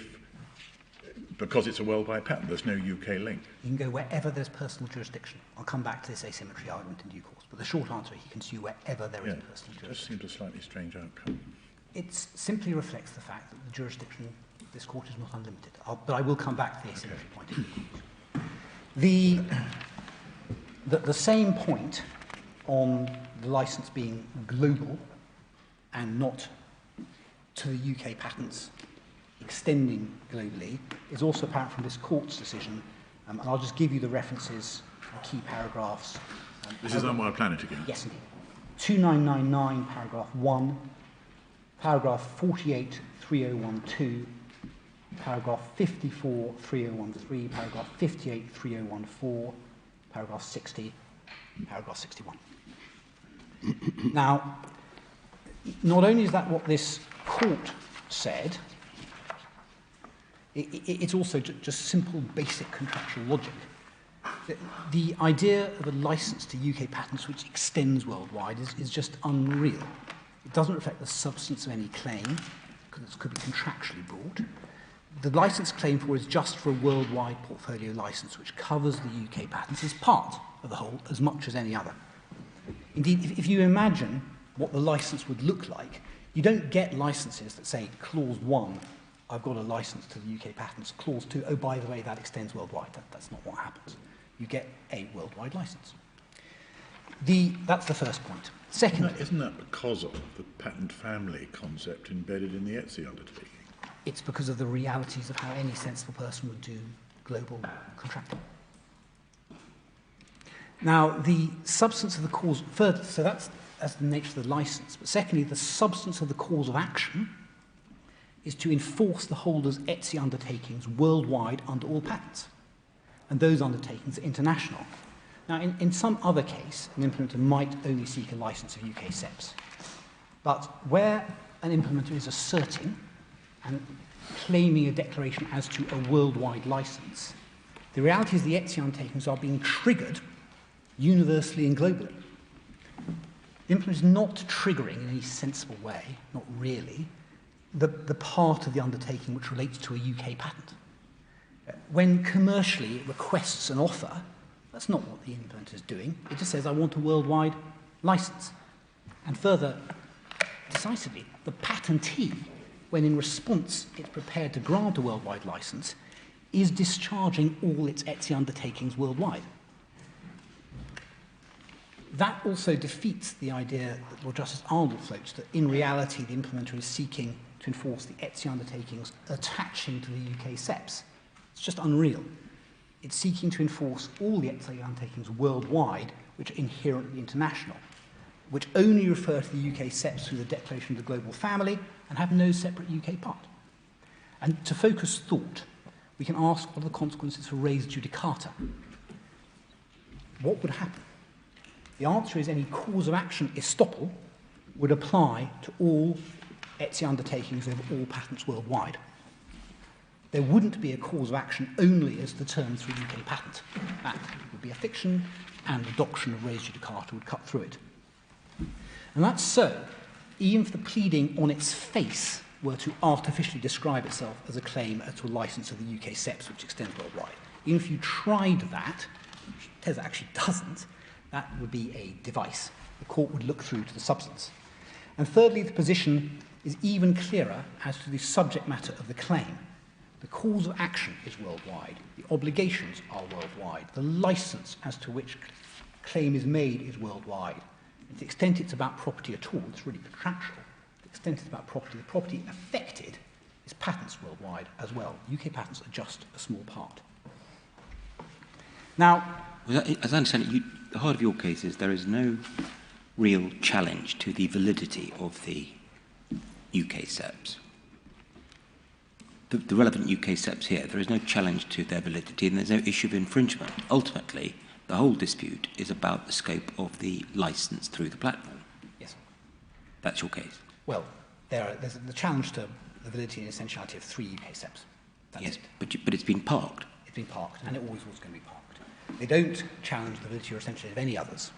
S4: because it's a worldwide patent. There's no UK link.
S6: You can go wherever there's personal jurisdiction. I'll come back to this asymmetry argument in due course. But the short answer, he can sue wherever there is personal
S4: It just
S6: jurisdiction.
S4: seems a slightly strange outcome.
S6: It simply reflects the fact that the jurisdiction of this court is not unlimited. But I will come back to the asymmetry point in due course. The same point on the licence being global and not to the UK patents extending globally is also apparent from this court's decision, and I'll just give you the references, the key paragraphs.
S4: This is Unwild Planet again?
S6: Yes, indeed. 2999, paragraph 1, paragraph 48, 3012, paragraph 54, 3013, paragraph 58, 3014, paragraph 60, paragraph 61. Now, not only is that what this court said, it's also just simple, basic contractual logic. The idea of a license to UK patents which extends worldwide is just unreal. It doesn't reflect the substance of any claim, because it could be contractually brought. The license claimed for is just for a worldwide portfolio license, which covers the UK patents as part of the whole, as much as any other. Indeed, if you imagine what the license would look like, you don't get licenses that say, clause 1, I've got a license to the UK patents. Clause 2, oh, by the way, that extends worldwide. That's not what happens. You get a worldwide license. That's the first point. Second,
S4: Isn't that because of the patent family concept embedded in the ETSI undertaking?
S6: it's because of the realities of how any sensible person would do global contracting. Now, the substance of the cause, further, so that's the nature of the license. But secondly, the substance of the cause of action is to enforce the holder's ETSI undertakings worldwide under all patents. And those undertakings are international. Now, in some other case, an implementer might only seek a license of UK SEPs. But where an implementer is asserting and claiming a declaration as to a worldwide license, the reality is the ETSI undertakings are being triggered universally and globally. The implementer is not triggering in any sensible way, not really, the part of the undertaking which relates to a UK patent. When commercially it requests an offer, that's not what the implementer is doing. It just says, I want a worldwide license. And further, decisively, the patentee, when in response it's prepared to grant a worldwide license, is discharging all its ETSI undertakings worldwide. That also defeats the idea that Lord Justice Arnold floats, that in reality the implementer is seeking to enforce the ETSI undertakings attaching to the UK SEPs. It's just unreal. It's seeking to enforce all the ETSI undertakings worldwide, which are inherently international, which only refer to the UK SEPs through the Declaration of the Global Family and have no separate UK part. And to focus thought, we can ask what are the consequences for res judicata? What would happen? The answer is any cause of action estoppel would apply to all ETSI undertakings over all patents worldwide. There wouldn't be a cause of action only as the terms for a UK patent. That would be a fiction, and the doctrine of res judicata would cut through it. And that's so, even if the pleading on its face were to artificially describe itself as a claim to a license of the UK SEPs, which extends worldwide. Even if you tried that, which Teza actually doesn't, that would be a device. The court would look through to the substance. And thirdly, the position is even clearer as to the subject matter of the claim. The cause of action is worldwide. The obligations are worldwide. The license as to which claim is made is worldwide. And to the extent it's about property at all, it's really contractual. To the extent it's about property, the property affected is patents worldwide as well. UK patents are just a small part. Now,
S3: as I understand it, the heart of your case is there is no real challenge to the validity of the UK SEPs. the relevant UK steps here, there is no challenge to their validity and there's no issue of infringement. Ultimately, the whole dispute is about the scope of the licence through the platform.
S6: Yes.
S3: That's your case.
S6: Well, there's the challenge to the validity and essentiality of 3 UK steps. That's
S3: Yes,
S6: it.
S3: but it's been parked.
S6: It's been parked, and it always was going to be parked. They don't challenge the validity or essentiality of any others.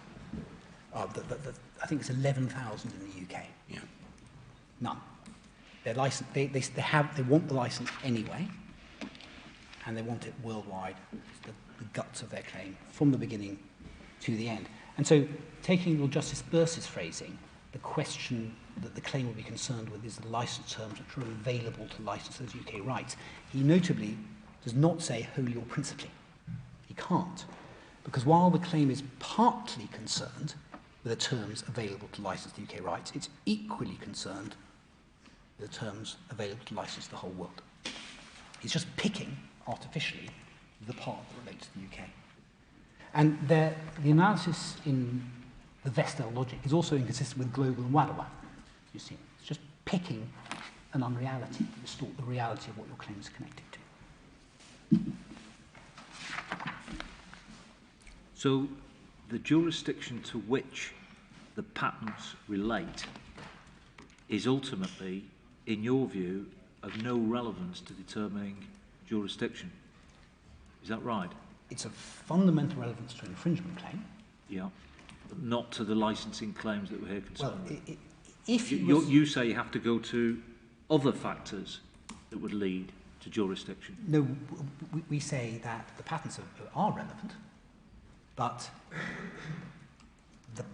S6: I think it's 11,000 in the UK.
S3: Yeah.
S6: None. Their license, they want the license anyway, and they want it worldwide. It's the guts of their claim from the beginning to the end. And so, taking Lord Justice Burse's phrasing, the question that the claim will be concerned with is the license terms which are available to licensors UK rights. He notably does not say wholly or principally. He can't. Because while the claim is partly concerned with the terms available to licensed UK rights, it's equally concerned with the terms available to license the whole world. He's just picking, artificially, the part that relates to the UK. And the analysis in the Vestel logic is also inconsistent with global and Wadawa. You see, it's just picking an unreality to distort the reality of what your claim is connected to.
S5: So the jurisdiction to which the patents relate is ultimately, in your view, of no relevance to determining jurisdiction. Is that right?
S6: It's of fundamental relevance to an infringement claim.
S5: Yeah. But not to the licensing claims that we're here concerned
S6: Well,
S5: with.
S6: if
S5: You say you have to go to other factors that would lead to jurisdiction.
S6: No, we say that the patents are relevant, but the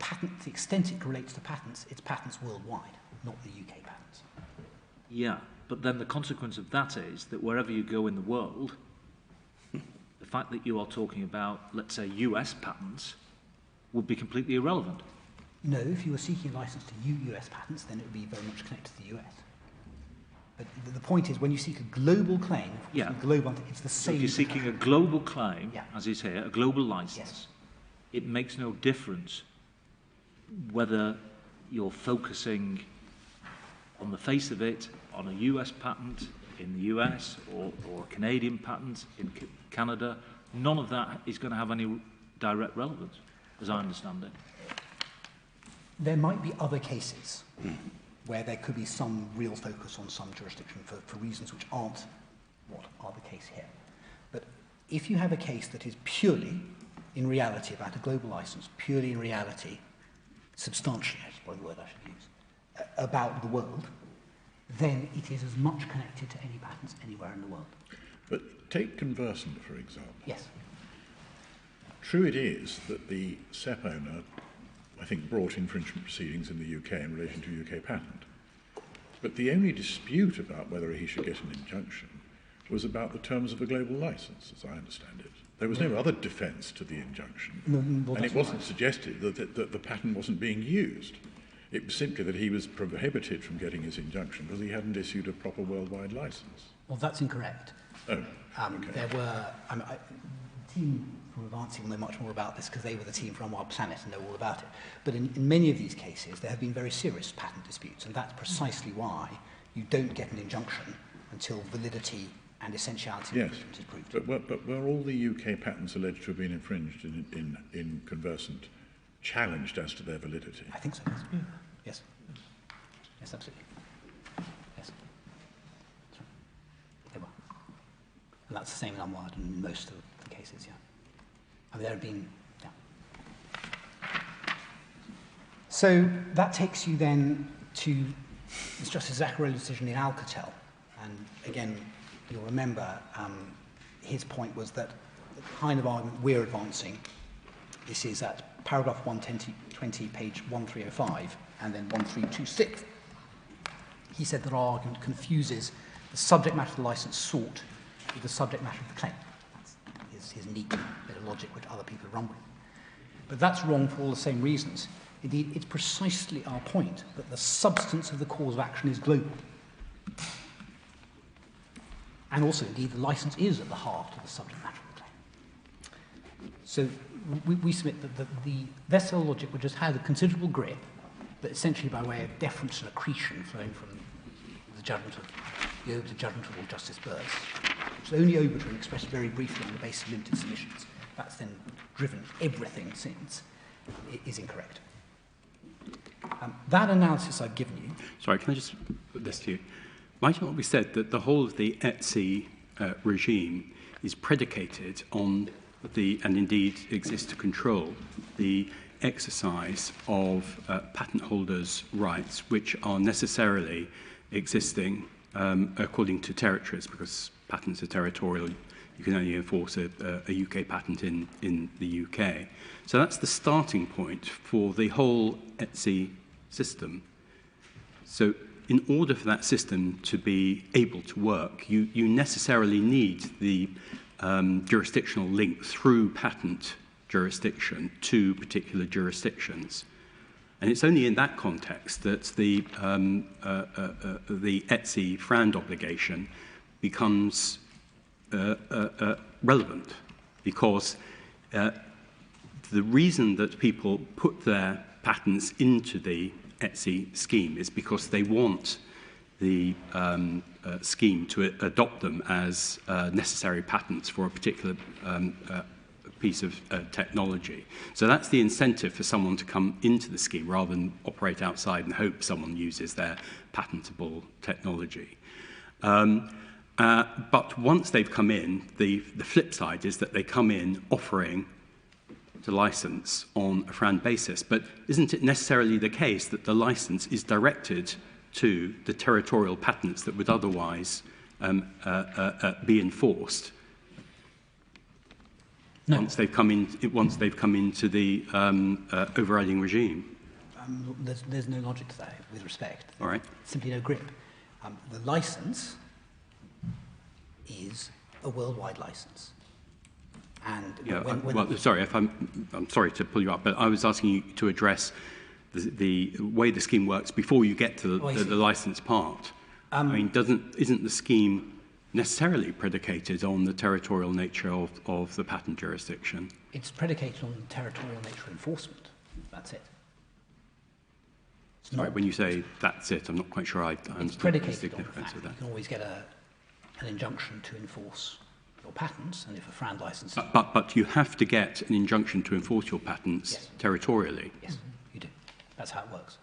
S6: extent it relates to patents, it's patents worldwide, not the UK patents.
S5: Yeah, but then the consequence of that is that wherever you go in the world, the fact that you are talking about, let's say, US patents would be completely irrelevant.
S6: No, if you were seeking a license to US patents, then it would be very much connected to the US. But the point is, when you seek a global claim,
S5: Yeah.
S6: it's the same.
S5: So if you're seeking a global claim,
S6: Yeah.
S5: as is here, a global license,
S6: Yes.
S5: it makes no difference whether you're focusing on the face of it on a US patent in the US or a Canadian patent in Canada. None of that is going to have any direct relevance, as I understand it.
S6: There might be other cases where there could be some real focus on some jurisdiction for reasons which aren't what are the case here. But if you have a case that is purely, in reality, about a global license, purely in reality, substantially, that's probably the word I should use, about the world, then it is as much connected to any patents anywhere in the world.
S4: But take conversant, for example.
S6: Yes.
S4: True it is that the SEP owner, I think, brought infringement proceedings in the UK in relation to a UK patent. But the only dispute about whether he should get an injunction was about the terms of a global licence, as I understand it. There was no other defence to the injunction, and it wasn't suggested that the patent wasn't being used. It was simply that he was prohibited from getting his injunction because he hadn't issued a proper worldwide licence.
S6: Well, that's incorrect.
S4: Oh, okay.
S6: There were, the team from Advancing will know much more about this because they were the team from Wild Planet and know all about it. But in many of these cases, there have been very serious patent disputes, and that's precisely why you don't get an injunction until validity and essentiality of infringement is proved.
S4: But were all the UK patents alleged to have been infringed in conversant challenged as to their validity?
S6: I think so, yes. Yes. Yes, absolutely. Yes. That's right. They were. And that's the same in Unwired in most of the cases, yeah. I mean, there have been, yeah. So that takes you then to Justice Zaccarelli's decision in Alcatel. And again, you'll remember his point was that the kind of argument we're advancing, this is at paragraph 120, page 1305, and then 1326. He said that our argument confuses the subject matter of the license sought with the subject matter of the claim. That's his neat bit of logic which other people run with. But that's wrong for all the same reasons. Indeed, it's precisely our point that the substance of the cause of action is global. And also, indeed, the license is at the heart of the subject matter of the claim. So we submit that the Vestel logic would just have a considerable grip, but essentially by way of deference and accretion flowing from the judgment of the Oberton judgment of Lord Justice Burrs, which was only overturned expressed very briefly on the basis of limited submissions. That's then driven everything since, is incorrect. That analysis I've given you...
S2: Sorry, can I just put this to you? Might it not be said that the whole of the ETSI regime is predicated on the, and indeed exists to control, the exercise of patent holders' rights, which are necessarily existing according to territories, because patents are territorial. You can only enforce a UK patent in the UK. So that's the starting point for the whole ETSI system. So in order for that system to be able to work, you necessarily need the jurisdictional link through patent jurisdiction to particular jurisdictions. And it's only in that context that the ETSI FRAND obligation becomes relevant, because the reason that people put their patents into the ETSI scheme is because they want the scheme to adopt them as necessary patents for a particular piece of technology. So that's the incentive for someone to come into the scheme rather than operate outside and hope someone uses their patentable technology. But once they've come in, the flip side is that they come in offering to license on a FRAND basis. But isn't it necessarily the case that the license is directed to the territorial patents that would otherwise be enforced? No. Once they've come into the overriding regime.
S6: There's no logic to that, with respect.
S2: All right.
S6: Simply no grip. The license is a worldwide license. And
S2: yeah, well, sorry, if I'm sorry to pull you up, but I was asking you to address the way the scheme works before you get to the license part. I mean, isn't the scheme necessarily predicated on the territorial nature of the patent jurisdiction?
S6: It's predicated on the territorial nature of enforcement. That's it.
S2: Sorry, when you say that's it, I'm not quite sure I understand the significance of that.
S6: You can always get an injunction to enforce your patents, and if a FRAND license...
S2: But you have to get an injunction to enforce your patents territorially.
S6: Yes, you do. That's how it works.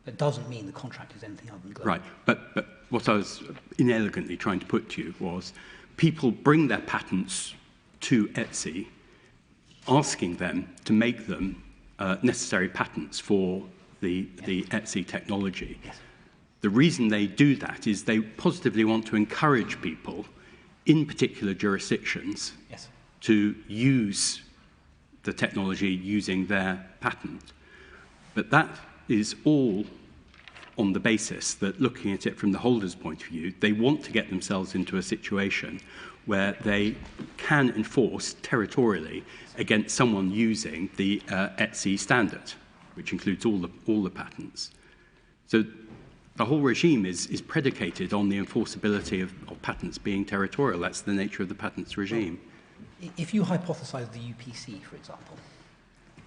S6: It doesn't mean the contract is anything other than global.
S2: Right, but what I was inelegantly trying to put to you was people bring their patents to ETSI, asking them to make them necessary patents for the ETSI technology.
S6: Yes.
S2: The reason they do that is they positively want to encourage people in particular jurisdictions to use the technology using their patent. But that is all on the basis that, looking at it from the holder's point of view, they want to get themselves into a situation where they can enforce territorially against someone using the ETSI standard, which includes all the patents. So the whole regime is predicated on the enforceability of patents being territorial. That's the nature of the patents regime.
S6: Well, if you hypothesize the UPC, for example,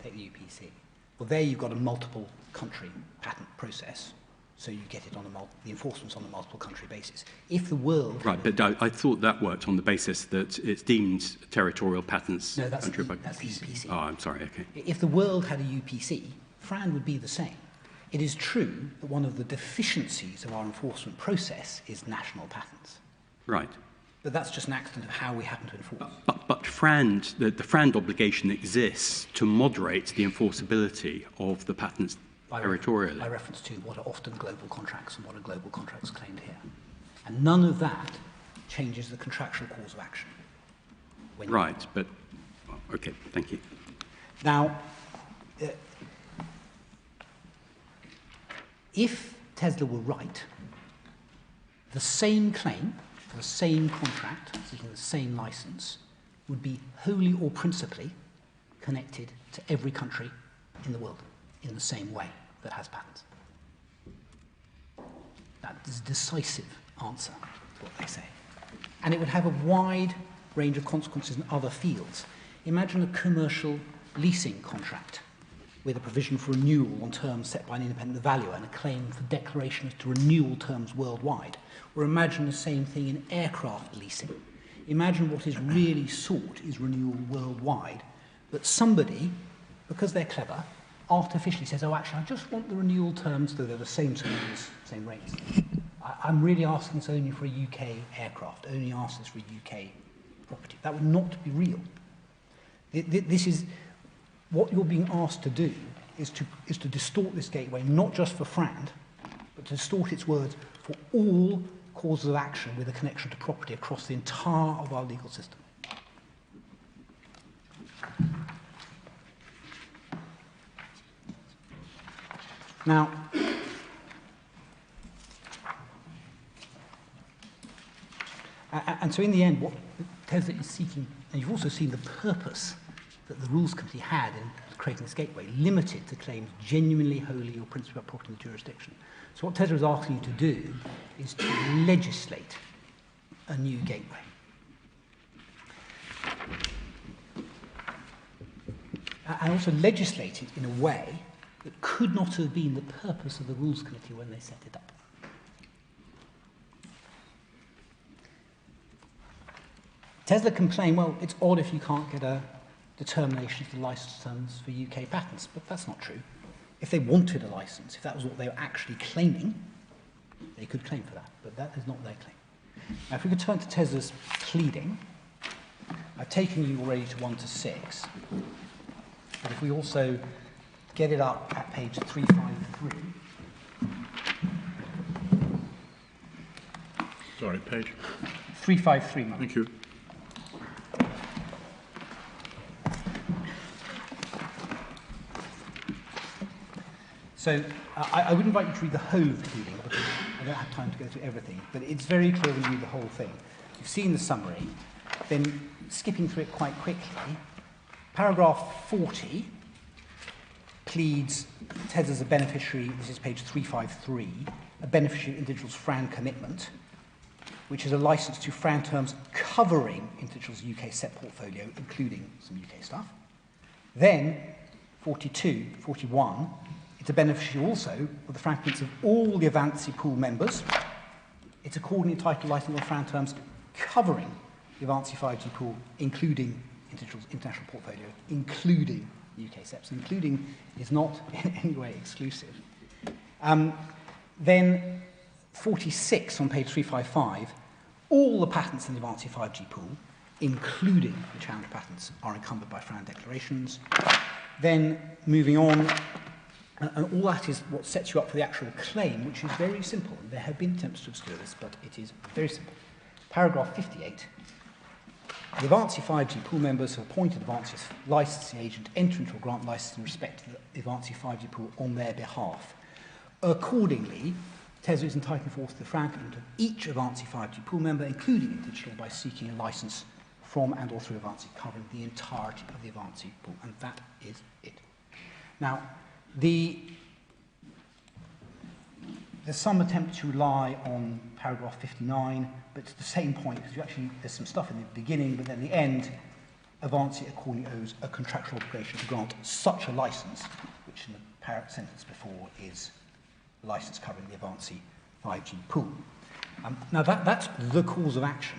S6: take the UPC, well, there you've got a multiple country patent process, so you get it on the enforcement's on a multiple country basis. If the world...
S2: Right, but I thought that worked on the basis that it's deemed territorial patents...
S6: No, that's the UPC.
S2: Oh, I'm sorry, okay.
S6: If the world had a UPC, FRAND would be the same. It is true that one of the deficiencies of our enforcement process is national patents.
S2: Right.
S6: But that's just an accident of how we happen to enforce.
S2: But FRAND, the FRAND obligation exists to moderate the enforceability of the patents territorially.
S6: By reference to what are often global contracts and what are global contracts claimed here. And none of that changes the contractual cause of action.
S2: Right, but... Okay, thank you.
S6: Now, if Tesla were right, the same claim for the same contract, seeking the same license, would be wholly or principally connected to every country in the world in the same way that has patents. That is a decisive answer to what they say. And it would have a wide range of consequences in other fields. Imagine a commercial leasing contract with a provision for renewal on terms set by an independent valuer and a claim for declaration as to renewal terms worldwide. Or imagine the same thing in aircraft leasing. Imagine what is really sought is renewal worldwide, but somebody, because they're clever, artificially says, oh, actually, I just want the renewal terms, though they're the same terms, same rates. I'm really asking this only for a UK aircraft, only ask this for a UK property. That would not be real. This is what you're being asked to do is to distort this gateway, not just for FRAND, but to distort its words for all causes of action with a connection to property across the entire of our legal system. Now, and so in the end, what Tesla is seeking, and you've also seen the purpose that the Rules Committee had in creating this gateway, limited to claims genuinely, wholly, or principally about property in the jurisdiction. So what Tesla is asking you to do is to legislate a new gateway. And also legislate it in a way that could not have been the purpose of the Rules Committee when they set it up. Tesla complained, well, it's odd if you can't get a determination of the license terms for UK patents, but that's not true. If they wanted a license, if that was what they were actually claiming, they could claim for that, but that is not their claim. Now, if we could turn to Tesla's pleading, I've taken you already to 1 to 6, but if we also get it up at page 353.
S4: Sorry, page.
S6: 353, Mark.
S4: Thank you.
S6: So I would invite you to read the whole of the pleading because I don't have time to go through everything, but it's very clear when you read the whole thing. You've seen the summary, then skipping through it quite quickly, paragraph 40 pleads Ted as a beneficiary, this is page 353, a beneficiary of Interdigital's FRAND commitment, which is a license to FRAND terms covering Interdigital's UK SEP portfolio, including some UK stuff. Then, 41, it's a beneficiary also of the FRAND commitments of all the Avanci pool members. It's accordingly entitled license on FRAND terms covering the Avanci 5G pool, including Interdigital's international portfolio, including UK SEPs. Including is not in any way exclusive. Then 46 on page 355, all the patents in the Avanci 5G pool, including the challenge patents, are encumbered by FRAND declarations. Then moving on, and all that is what sets you up for the actual claim, which is very simple. There have been attempts to obscure this, but it is very simple. Paragraph 58. The Avanci 5G pool members have appointed Avanci's licensing agent to enter into a grant license in respect to the Avanci 5G pool on their behalf. Accordingly, Tesla is entitled to enforce the FRAND commitment of each Avanci 5G pool member, including Interdigital, by seeking a license from and or through Avanci covering the entirety of the Avanci pool. And that is it. Now, there's some attempt to rely on paragraph 59, but it's the same point, because there's some stuff in the beginning, but then at the end, Avanci accordingly owes a contractual obligation to grant such a license, which in the sentence before is a license covering the Avanci 5G pool. Now that's the cause of action.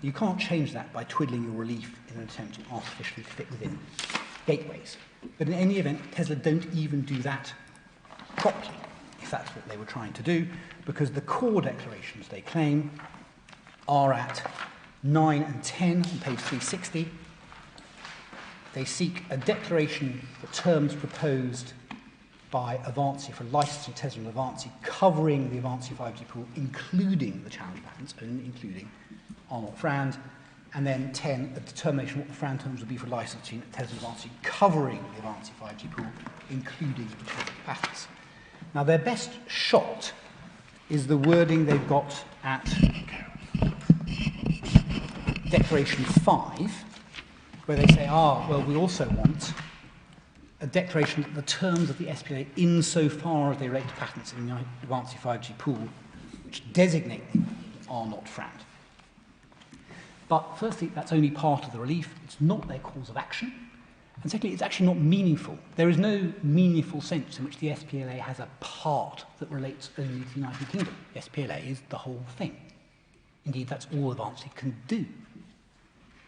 S6: You can't change that by twiddling your relief in an attempt to artificially fit within gateways. But in any event, Tesla don't even do that properly, if that's what they were trying to do, because the core declarations they claim are at 9 and 10 on page 360. They seek a declaration for terms proposed by Avanci for licensing Tesla and Avanci covering the Avanci 5G pool, including the challenge patents, only including are not FRAND. And then 10, a determination of what the FRAND terms would be for licensing Tesla and Avanci covering the Avanci 5G pool, including the challenge patents. Now, their best shot is the wording they've got at Declaration 5, where they say, well, we also want a declaration that the terms of the SPA, insofar as they relate to patents in the Avanci 5G pool, which designate them, are not FRAND. But firstly, that's only part of the relief. It's not their cause of action. And secondly, it's actually not meaningful. There is no meaningful sense in which the SPLA has a part that relates only to the United Kingdom. The SPLA is the whole thing. Indeed, that's all Advancy can do.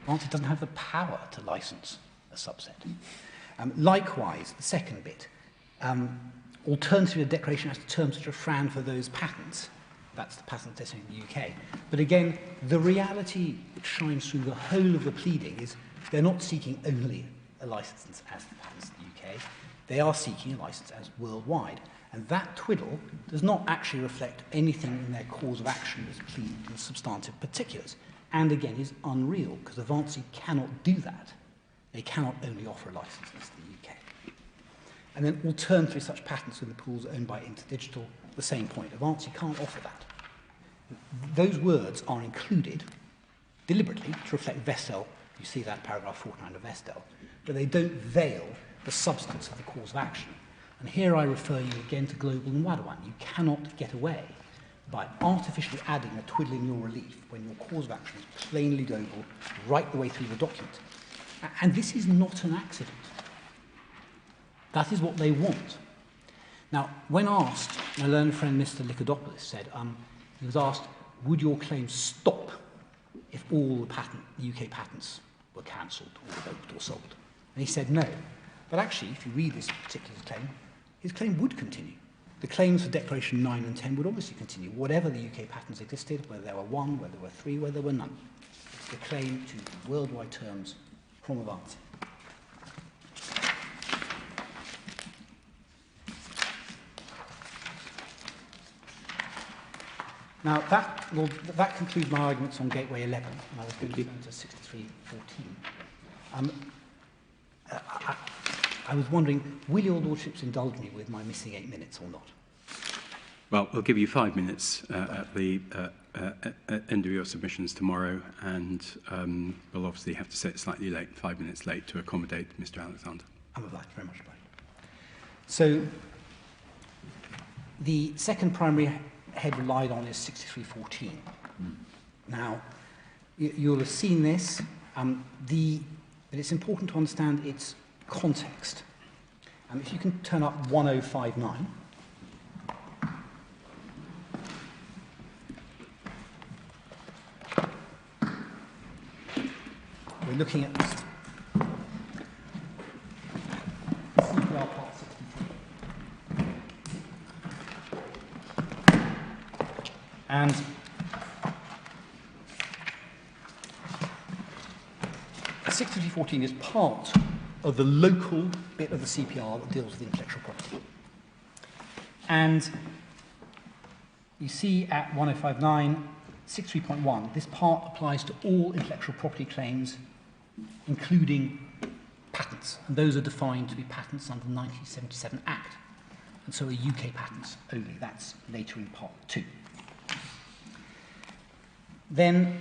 S6: Advancy doesn't have the power to license a subset. Likewise, the second bit, alternatively, a declaration has terms which are frowned for those patents. That's the patent testing in the UK. But again, the reality which shines through the whole of the pleading is they're not seeking only a license as the patents in the UK. They are seeking a license as worldwide. And that twiddle does not actually reflect anything in their cause of action as pleaded in substantive particulars. And again, is unreal, because Advancy cannot do that. They cannot only offer a license as the UK. And then alternatively, such patents in the pools owned by Interdigital, the same point. Advancy can't offer that. Those words are included deliberately to reflect Vestel. You see that in paragraph 49 of Vestel. But they don't veil the substance of the cause of action. And here I refer you again to Global and Wadawan. You cannot get away by artificially adding a twiddle in your relief when your cause of action is plainly global right the way through the document. And this is not an accident. That is what they want. Now, when asked, my learned friend Mr. Lycodopoulos said, he was asked, would your claim stop if all the UK patents were cancelled or revoked or sold? And he said no. But actually, if you read this particular claim, his claim would continue. The claims for Declaration 9 and 10 would obviously continue, whatever the UK patents existed, whether there were one, whether there were three, whether there were none. It's the claim to worldwide terms from Advancy. Now, that concludes my arguments on Gateway 11, and I was going to turn to 6314. I was wondering, will your lordships indulge me with my missing 8 minutes or not?
S2: Well, we'll give you 5 minutes at the end of your submissions tomorrow, and we'll obviously have to say it slightly late, 5 minutes late, to accommodate Mr. Alexander.
S6: I'm obliged, very much obliged. So, the second primary head relied on is 6314. Now, you'll have seen this, but it's important to understand its context. If you can turn up 1059. We're looking at this. CPR Part 63. And the 6314 is part of the local bit of the CPR that deals with intellectual property. And you see at 1059, 63.1, this part applies to all intellectual property claims, including patents. And those are defined to be patents under the 1977 Act. And so are UK patents only. That's later in Part 2. Then,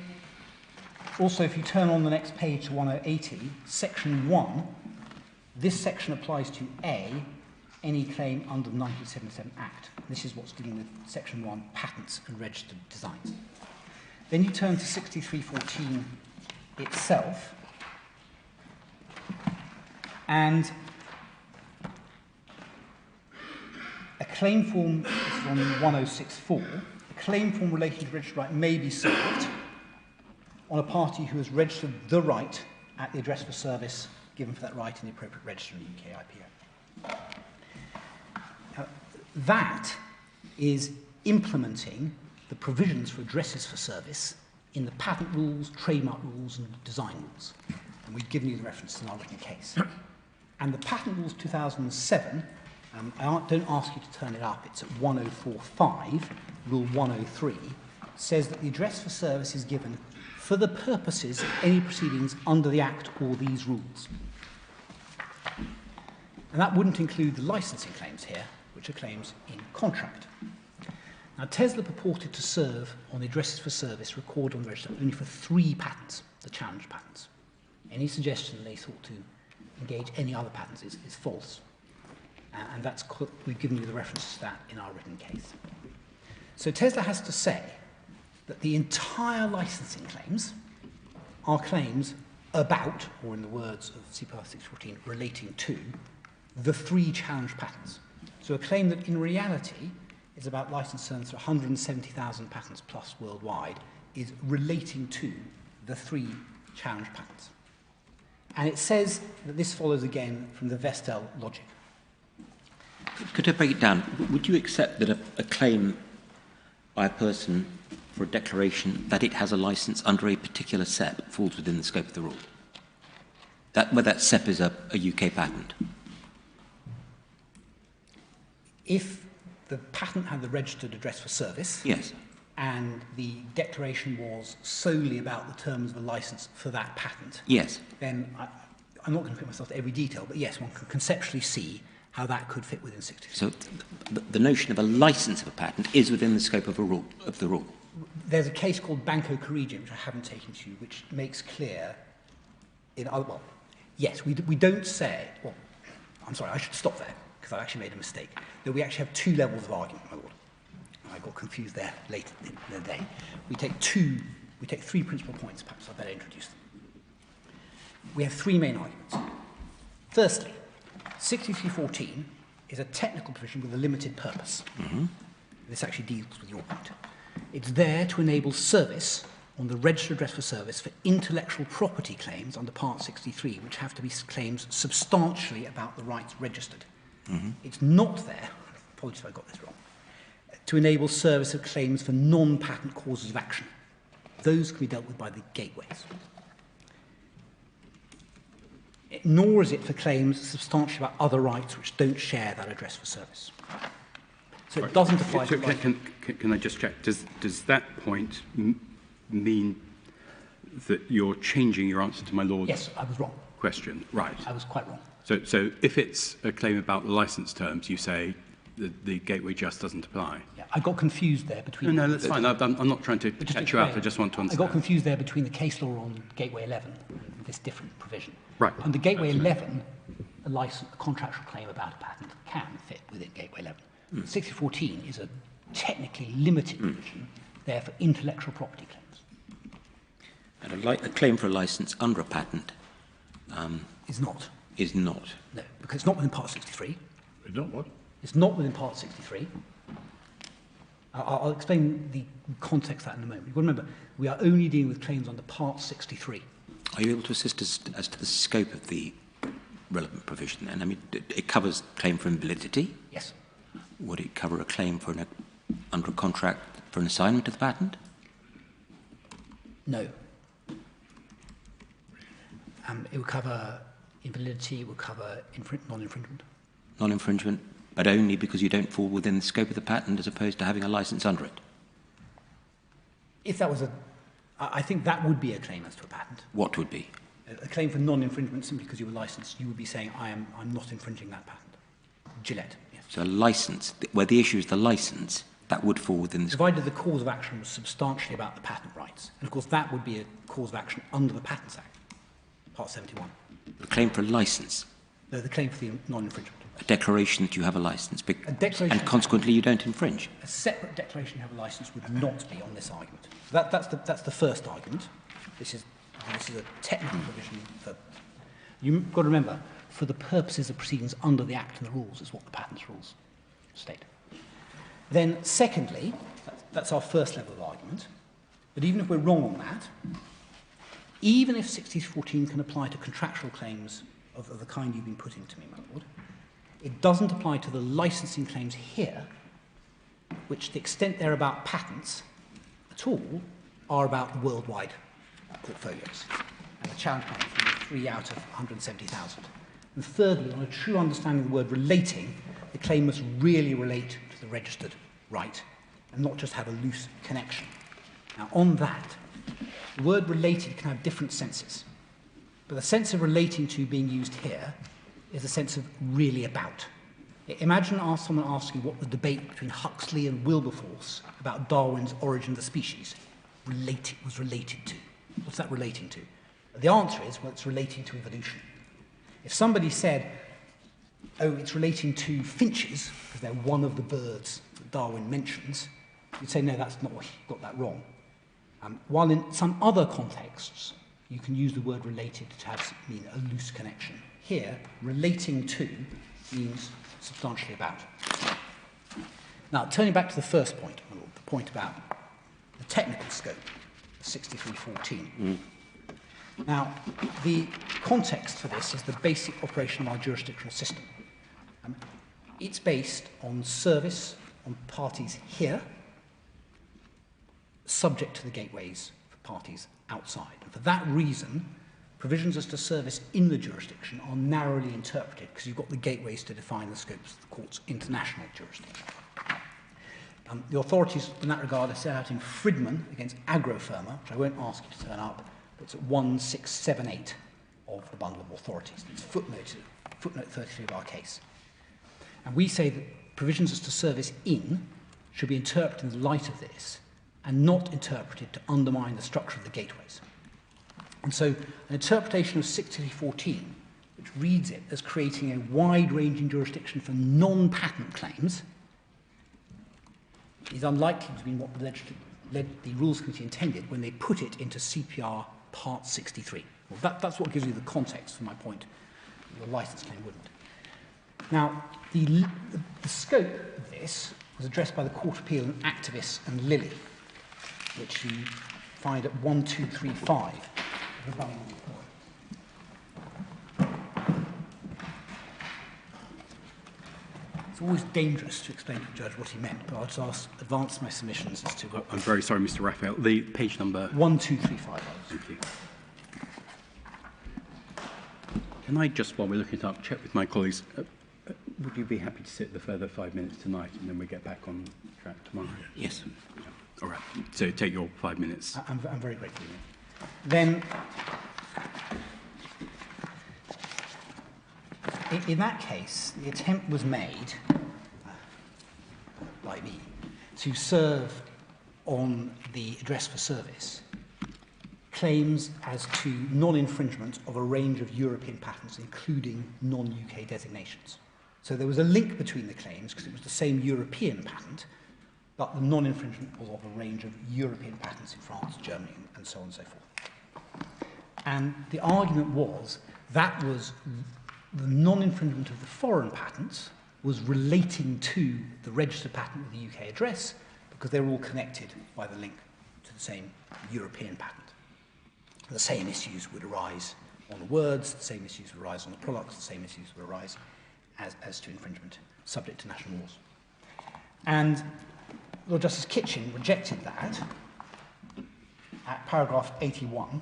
S6: also, if you turn on the next page to 1080, Section 1, this section applies to A, any claim under the 1977 Act. This is what's dealing with Section 1, patents and registered designs. Then you turn to 6314 itself, and a claim form, this is on 1064, a claim form relating to registered right may be served on a party who has registered the right at the address for service given for that right in the appropriate register in the UK IPO. Now, that is implementing the provisions for addresses for service in the patent rules, trademark rules, and design rules. And we've given you the references in our written case. And the Patent Rules 2007, I don't ask you to turn it up, it's at 1045, Rule 103, says that the address for service is given for the purposes of any proceedings under the Act or these rules. And that wouldn't include the licensing claims here, which are claims in contract. Now, Tesla purported to serve on the addresses for service recorded on the register only for 3 patents, the challenge patents. Any suggestion they thought to engage any other patents is false. And that's, we've given you the reference to that in our written case. So Tesla has to say that the entire licensing claims are claims about, or in the words of CPR 614, relating to, the 3 challenged patents. So a claim that in reality is about license terms for 170,000 patents plus worldwide is relating to the 3 challenged patents. And it says that this follows again from the Vestel logic.
S3: Could I break it down? Would you accept that a claim by a person for a declaration that it has a license under a particular SEP falls within the scope of the rule? Whether that SEP is a UK patent?
S6: If the patent had the registered address for service,
S3: Yes.
S6: and the declaration was solely about the terms of the license for that patent,
S3: Yes.
S6: then I'm not going to put myself to every detail, but yes, one can conceptually see how that could fit within 63.
S3: So the notion of a license of a patent is within the scope of the rule.
S6: There's a case called Banco Corrigio, which I haven't taken to you, which makes clear, yes, we don't say, well, I'm sorry, I should stop there, because I actually made a mistake. That we actually have 2 levels of argument, my lord. I got confused there later in the day. We take 3 principal points, perhaps I better introduce them. We have 3 main arguments. Firstly, 6314 is a technical provision with a limited purpose. Mm-hmm. This actually deals with your point. It's there to enable service on the registered address for service for intellectual property claims under Part 63, which have to be claims substantially about the rights registered. Mm-hmm. It's not there, apologies if I got this wrong, to enable service of claims for non-patent causes of action. Those can be dealt with by the gateways. Nor is it for claims substantially about other rights which don't share that address for service. So it doesn't apply to...
S2: Can I just check? Does that point mean that you're changing your answer to my lord's
S6: Yes, I was wrong.
S2: question? Right.
S6: I was quite wrong.
S2: So if it's a claim about the licence terms, you say the gateway just doesn't apply?
S6: Yeah, I got confused there between...
S2: No, that's fine. I'm not trying to catch you out. I just want to understand.
S6: I got confused there between the case law on Gateway 11 and this different provision.
S2: Right.
S6: Under Gateway 11, a contractual claim about a patent can fit within Gateway 11. 6014 is a technically limited provision there for intellectual property claims.
S3: And a claim for a licence under a patent
S6: Is not.
S3: Is not.
S6: No, because it's not within Part 63.
S4: It's not what?
S6: It's not within Part 63. I'll explain the context of that in a moment. You've got to remember, we are only dealing with claims under Part 63.
S3: Are you able to assist us as to the scope of the relevant provision then? I mean, it covers claim for invalidity.
S6: Yes.
S3: Would it cover a claim for under a contract for an assignment of the patent?
S6: No. It would cover invalidity, it would cover non-infringement.
S3: Non-infringement, but only because you don't fall within the scope of the patent as opposed to having a licence under it?
S6: If that was I think that would be a claim as to a patent.
S3: What would be?
S6: A claim for non-infringement simply because you were licensed, you would be saying, I'm not infringing that patent. Gillette, yes.
S3: So a licence, where the issue is the licence, that would fall within the scope.
S6: Provided the cause of action was substantially about the patent rights. And of course that would be a cause of action under the Patents Act, Part 71.
S3: A claim for a licence?
S6: The claim for the non-infringement.
S3: A declaration that you have a licence,
S6: A declaration
S3: and consequently you don't infringe?
S6: A separate declaration you have a licence would not be on this argument. That's the first argument. This is a technical provision. You've got to remember, for the purposes of proceedings under the Act and the rules is what the patents rules state. Then secondly, that's our first level of argument, but even if we're wrong on that, even if 6014 can apply to contractual claims of the kind you've been putting to me, my lord, it doesn't apply to the licensing claims here, which to the extent they're about patents at all, are about worldwide portfolios. And the challenge claims will be 3 out of 170,000. And thirdly, on a true understanding of the word relating, the claim must really relate to the registered right and not just have a loose connection. Now, on that, the word related can have different senses. But the sense of relating to being used here is a sense of really about. Imagine someone asking what the debate between Huxley and Wilberforce about Darwin's Origin of the Species was related to. What's that relating to? The answer is, well, it's relating to evolution. If somebody said, oh, it's relating to finches, because they're one of the birds that Darwin mentions, you'd say, no, that's not what, you got that wrong. While in some other contexts, you can use the word related to have mean a loose connection. Here, relating to means substantially about. Now, turning back to the first point, the point about the technical scope of 6314. Now, the context for this is the basic operation of our jurisdictional system. It's based on service on parties here, subject to the gateways for parties outside. And for that reason, provisions as to service in the jurisdiction are narrowly interpreted because you've got the gateways to define the scopes of the court's international jurisdiction. The authorities in that regard are set out in Fridman against Agrofirma, which I won't ask you to turn up, but it's at 1678 of the bundle of authorities. It's footnote 33 of our case. And we say that provisions as to service in should be interpreted in the light of this and not interpreted to undermine the structure of the gateways. And so an interpretation of 6314, which reads it as creating a wide-ranging jurisdiction for non-patent claims, is unlikely to be what the Rules Committee intended when they put it into CPR Part 63. Well, that's what gives you the context for my point. The licence claim wouldn't. Now, the scope of this was addressed by the Court of Appeal in Activists and Lilly, which you find at 1235 of the bundle report. It's always dangerous to explain to the judge what he meant, but I'll just advance my submissions as to what...
S2: I'm very sorry, Mr. Raphael. The page number...
S6: 1235.
S2: Thank you. Can I just, while we're looking it up, check with my colleagues, would you be happy to sit the further 5 minutes tonight and then we get back on track tomorrow?
S6: Yes.
S2: Yeah. All right. So take your 5 minutes.
S6: I'm very grateful. Then, in that case, the attempt was made by me to serve on the address for service claims as to non-infringement of a range of European patents, including non-UK designations. So there was a link between the claims because it was the same European patent, but the non-infringement was of a range of European patents in France, Germany, and so on and so forth. And the argument was that was the non-infringement of the foreign patents was relating to the registered patent with the UK address because they were all connected by the link to the same European patent. The same issues would arise on the words, the same issues would arise on the products, the same issues would arise as to infringement subject to national laws. And Lord Justice Kitchen rejected that at paragraph 81,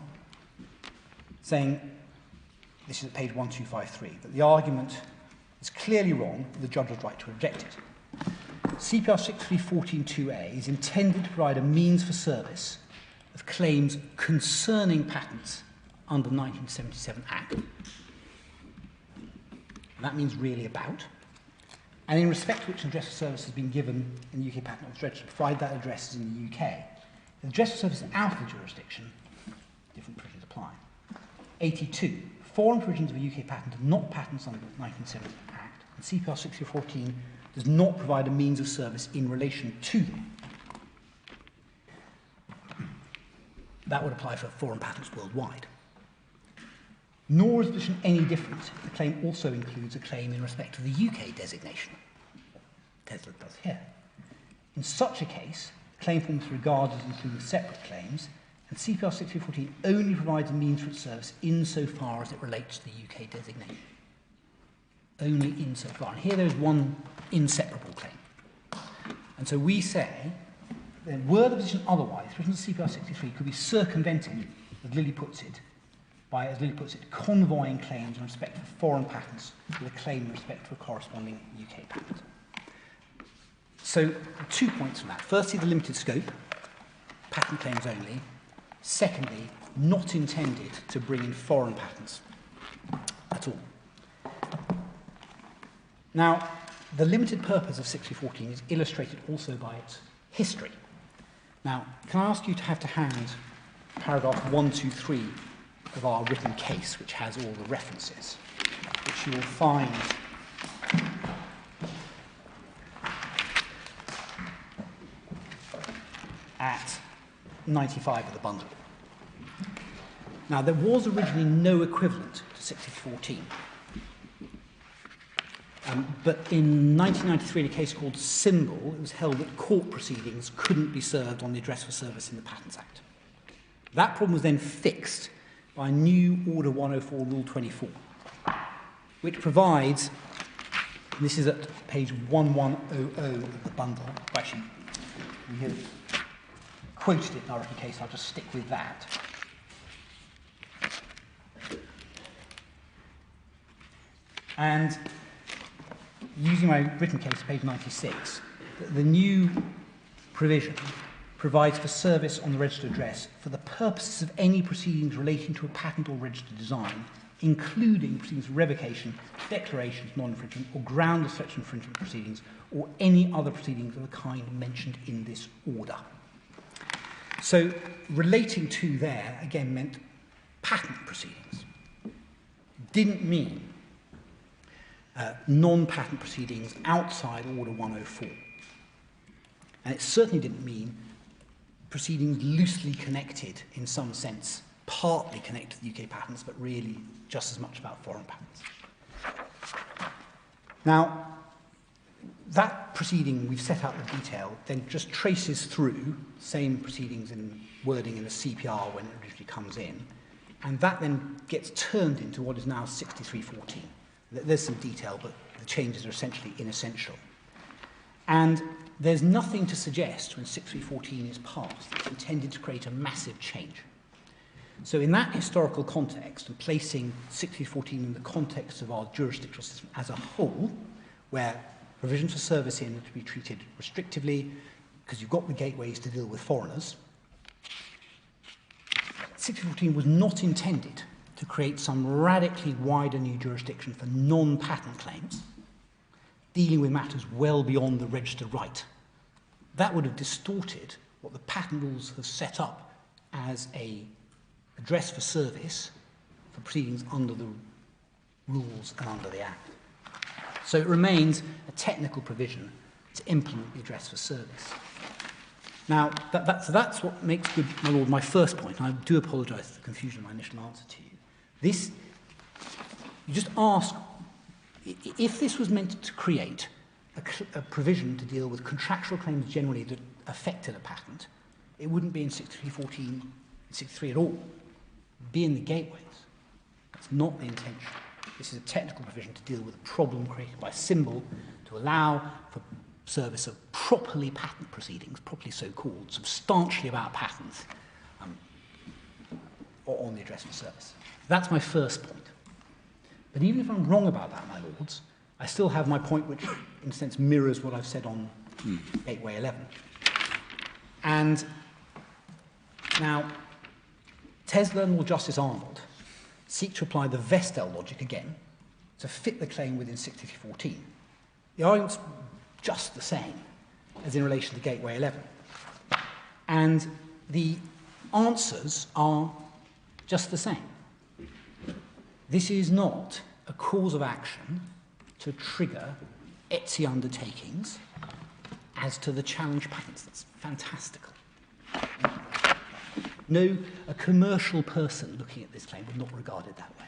S6: saying, this is at page 1253, that the argument is clearly wrong, the judge was right to reject it. CPR 6314(2)A is intended to provide a means for service of claims concerning patents under the 1977 Act. And that means really about. And in respect to which an address of service has been given in the UK Patent Office Register, provided that address is in the UK. The address of service is out of the jurisdiction, different provisions apply. 82. Foreign provisions of a UK patent are not patents under the 1970 Act, and CPR 6314 does not provide a means of service in relation to them. That would apply for foreign patents worldwide. Nor is the position any different if the claim also includes a claim in respect to the UK designation. Tesla does here. In such a case, the claim form is regarded as including separate claims, and CPR 6314 only provides a means for its service insofar as it relates to the UK designation. Only insofar. And here there is one inseparable claim. And so we say, then were the position otherwise, provisions of CPR 63 could be circumvented, as Lilly puts it, by, as Lilly puts it, convoying claims in respect of foreign patents with a claim in respect to a corresponding UK patent. So, 2 points from that. Firstly, the limited scope, patent claims only. Secondly, not intended to bring in foreign patents at all. Now, the limited purpose of 6314 is illustrated also by its history. Now, can I ask you to have to hand paragraph 123 of our written case, which has all the references, which you will find at 95 of the bundle. Now, there was originally no equivalent to 6314. But in 1993, in a case called Symbol, it was held that court proceedings couldn't be served on the address for service in the Patents Act. That problem was then fixed by a new Order 104, Rule 24, which provides, and this is at page 1100 of the bundle, actually, we have quoted it in our written case, I'll just stick with that. And using my written case, page 96, the new provision provides for service on the registered address for the purposes of any proceedings relating to a patent or registered design, including proceedings of revocation, declarations, non-infringement, or groundless such infringement proceedings, or any other proceedings of the kind mentioned in this order. So, relating to there, again, meant patent proceedings. Didn't mean non-patent proceedings outside Order 104. And it certainly didn't mean proceedings loosely connected in some sense, partly connected to the UK patents, but really just as much about foreign patents. Now, that proceeding we've set out the detail, then just traces through same proceedings and wording in the CPR when it originally comes in, and that then gets turned into what is now 6314. There's some detail, but the changes are essentially inessential. And there's nothing to suggest when 6314 is passed it's intended to create a massive change. So in that historical context, and placing 6314 in the context of our jurisdictional system as a whole, where provisions for service in are to be treated restrictively, because you've got the gateways to deal with foreigners, 6314 was not intended to create some radically wider new jurisdiction for non-patent claims, dealing with matters well beyond the registered right. That would have distorted what the patent rules have set up as a address for service for proceedings under the rules and under the Act. So it remains a technical provision to implement the address for service. Now, that's what makes good, my Lord, my first point. And I do apologise for the confusion in my initial answer to you. This, you just ask, if this was meant to create a provision to deal with contractual claims generally that affected a patent, it wouldn't be in 6314, 63 at all. It would be in the gateways. That's not the intention. This is a technical provision to deal with a problem created by Symbol to allow for service of properly patent proceedings, properly so-called, substantially about patents, or on the address for service. That's my first point. But even if I'm wrong about that, my lords, I still have my point which, in a sense, mirrors what I've said on Gateway 11. And now, Tesla and Lord Justice Arnold seek to apply the Vestel logic again to fit the claim within 6314. The argument's just the same as in relation to Gateway 11. And the answers are just the same. This is not a cause of action to trigger ETSI undertakings as to the challenge patents. That's fantastical. No, a commercial person looking at this claim would not regard it that way.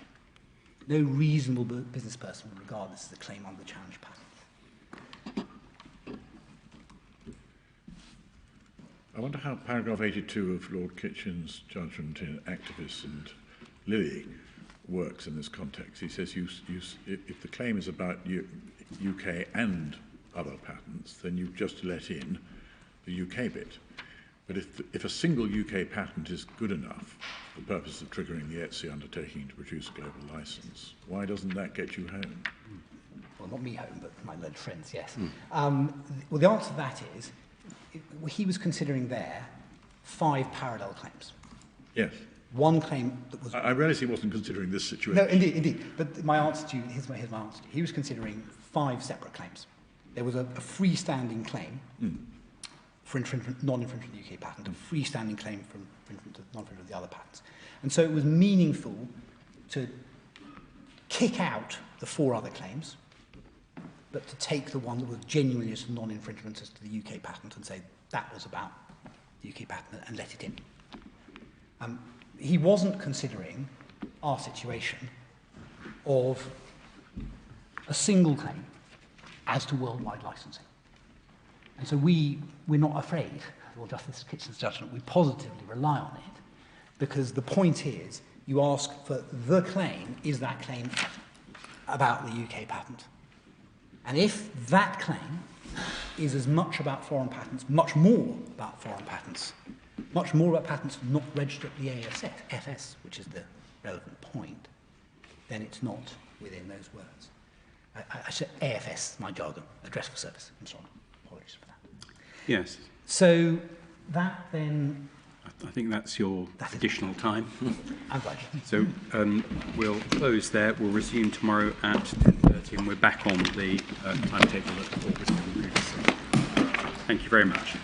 S6: No reasonable business person would regard this as a claim under the challenge patent.
S4: I wonder how paragraph 82 of Lord Kitchen's judgment in Activists and Lilly works in this context. He says if the claim is about UK and other patents, then you just let in the UK bit. But if a single UK patent is good enough for the purpose of triggering the ETSI undertaking to produce a global license, why doesn't that get you home?
S6: Well, not me home, but my learned friends, yes. Well, the answer to that is, he was considering there 5 parallel claims.
S4: Yes.
S6: One claim that was...
S4: I realise he wasn't considering this situation.
S6: No, indeed. But my answer to you, here's my answer to you. He was considering 5 separate claims. There was a freestanding claim for infringement, non-infringement of the UK patent, a freestanding claim for infringement of non-infringement of the other patents. And so it was meaningful to kick out the 4 other claims, but to take the one that was genuinely as non-infringement as to the UK patent and say that was about the UK patent and let it in. he wasn't considering our situation of a single claim as to worldwide licensing. And so we're not afraid, or Justice Kitchen's judgment, we positively rely on it, because the point is, you ask for the claim, is that claim about the UK patent? And if that claim is as much about foreign patents, much more about foreign patents, much more about patents not registered at the AFS, which is the relevant point, then it's not within those words. I said AFS, my jargon, address for service. I'm sorry. Apologies for that.
S2: Yes.
S6: So that then...
S2: I think that's your additional time.
S6: I'm glad.
S2: So we'll close there. We'll resume tomorrow at 10:30, and we're back on the timetable that the court was given previously. Thank you very much.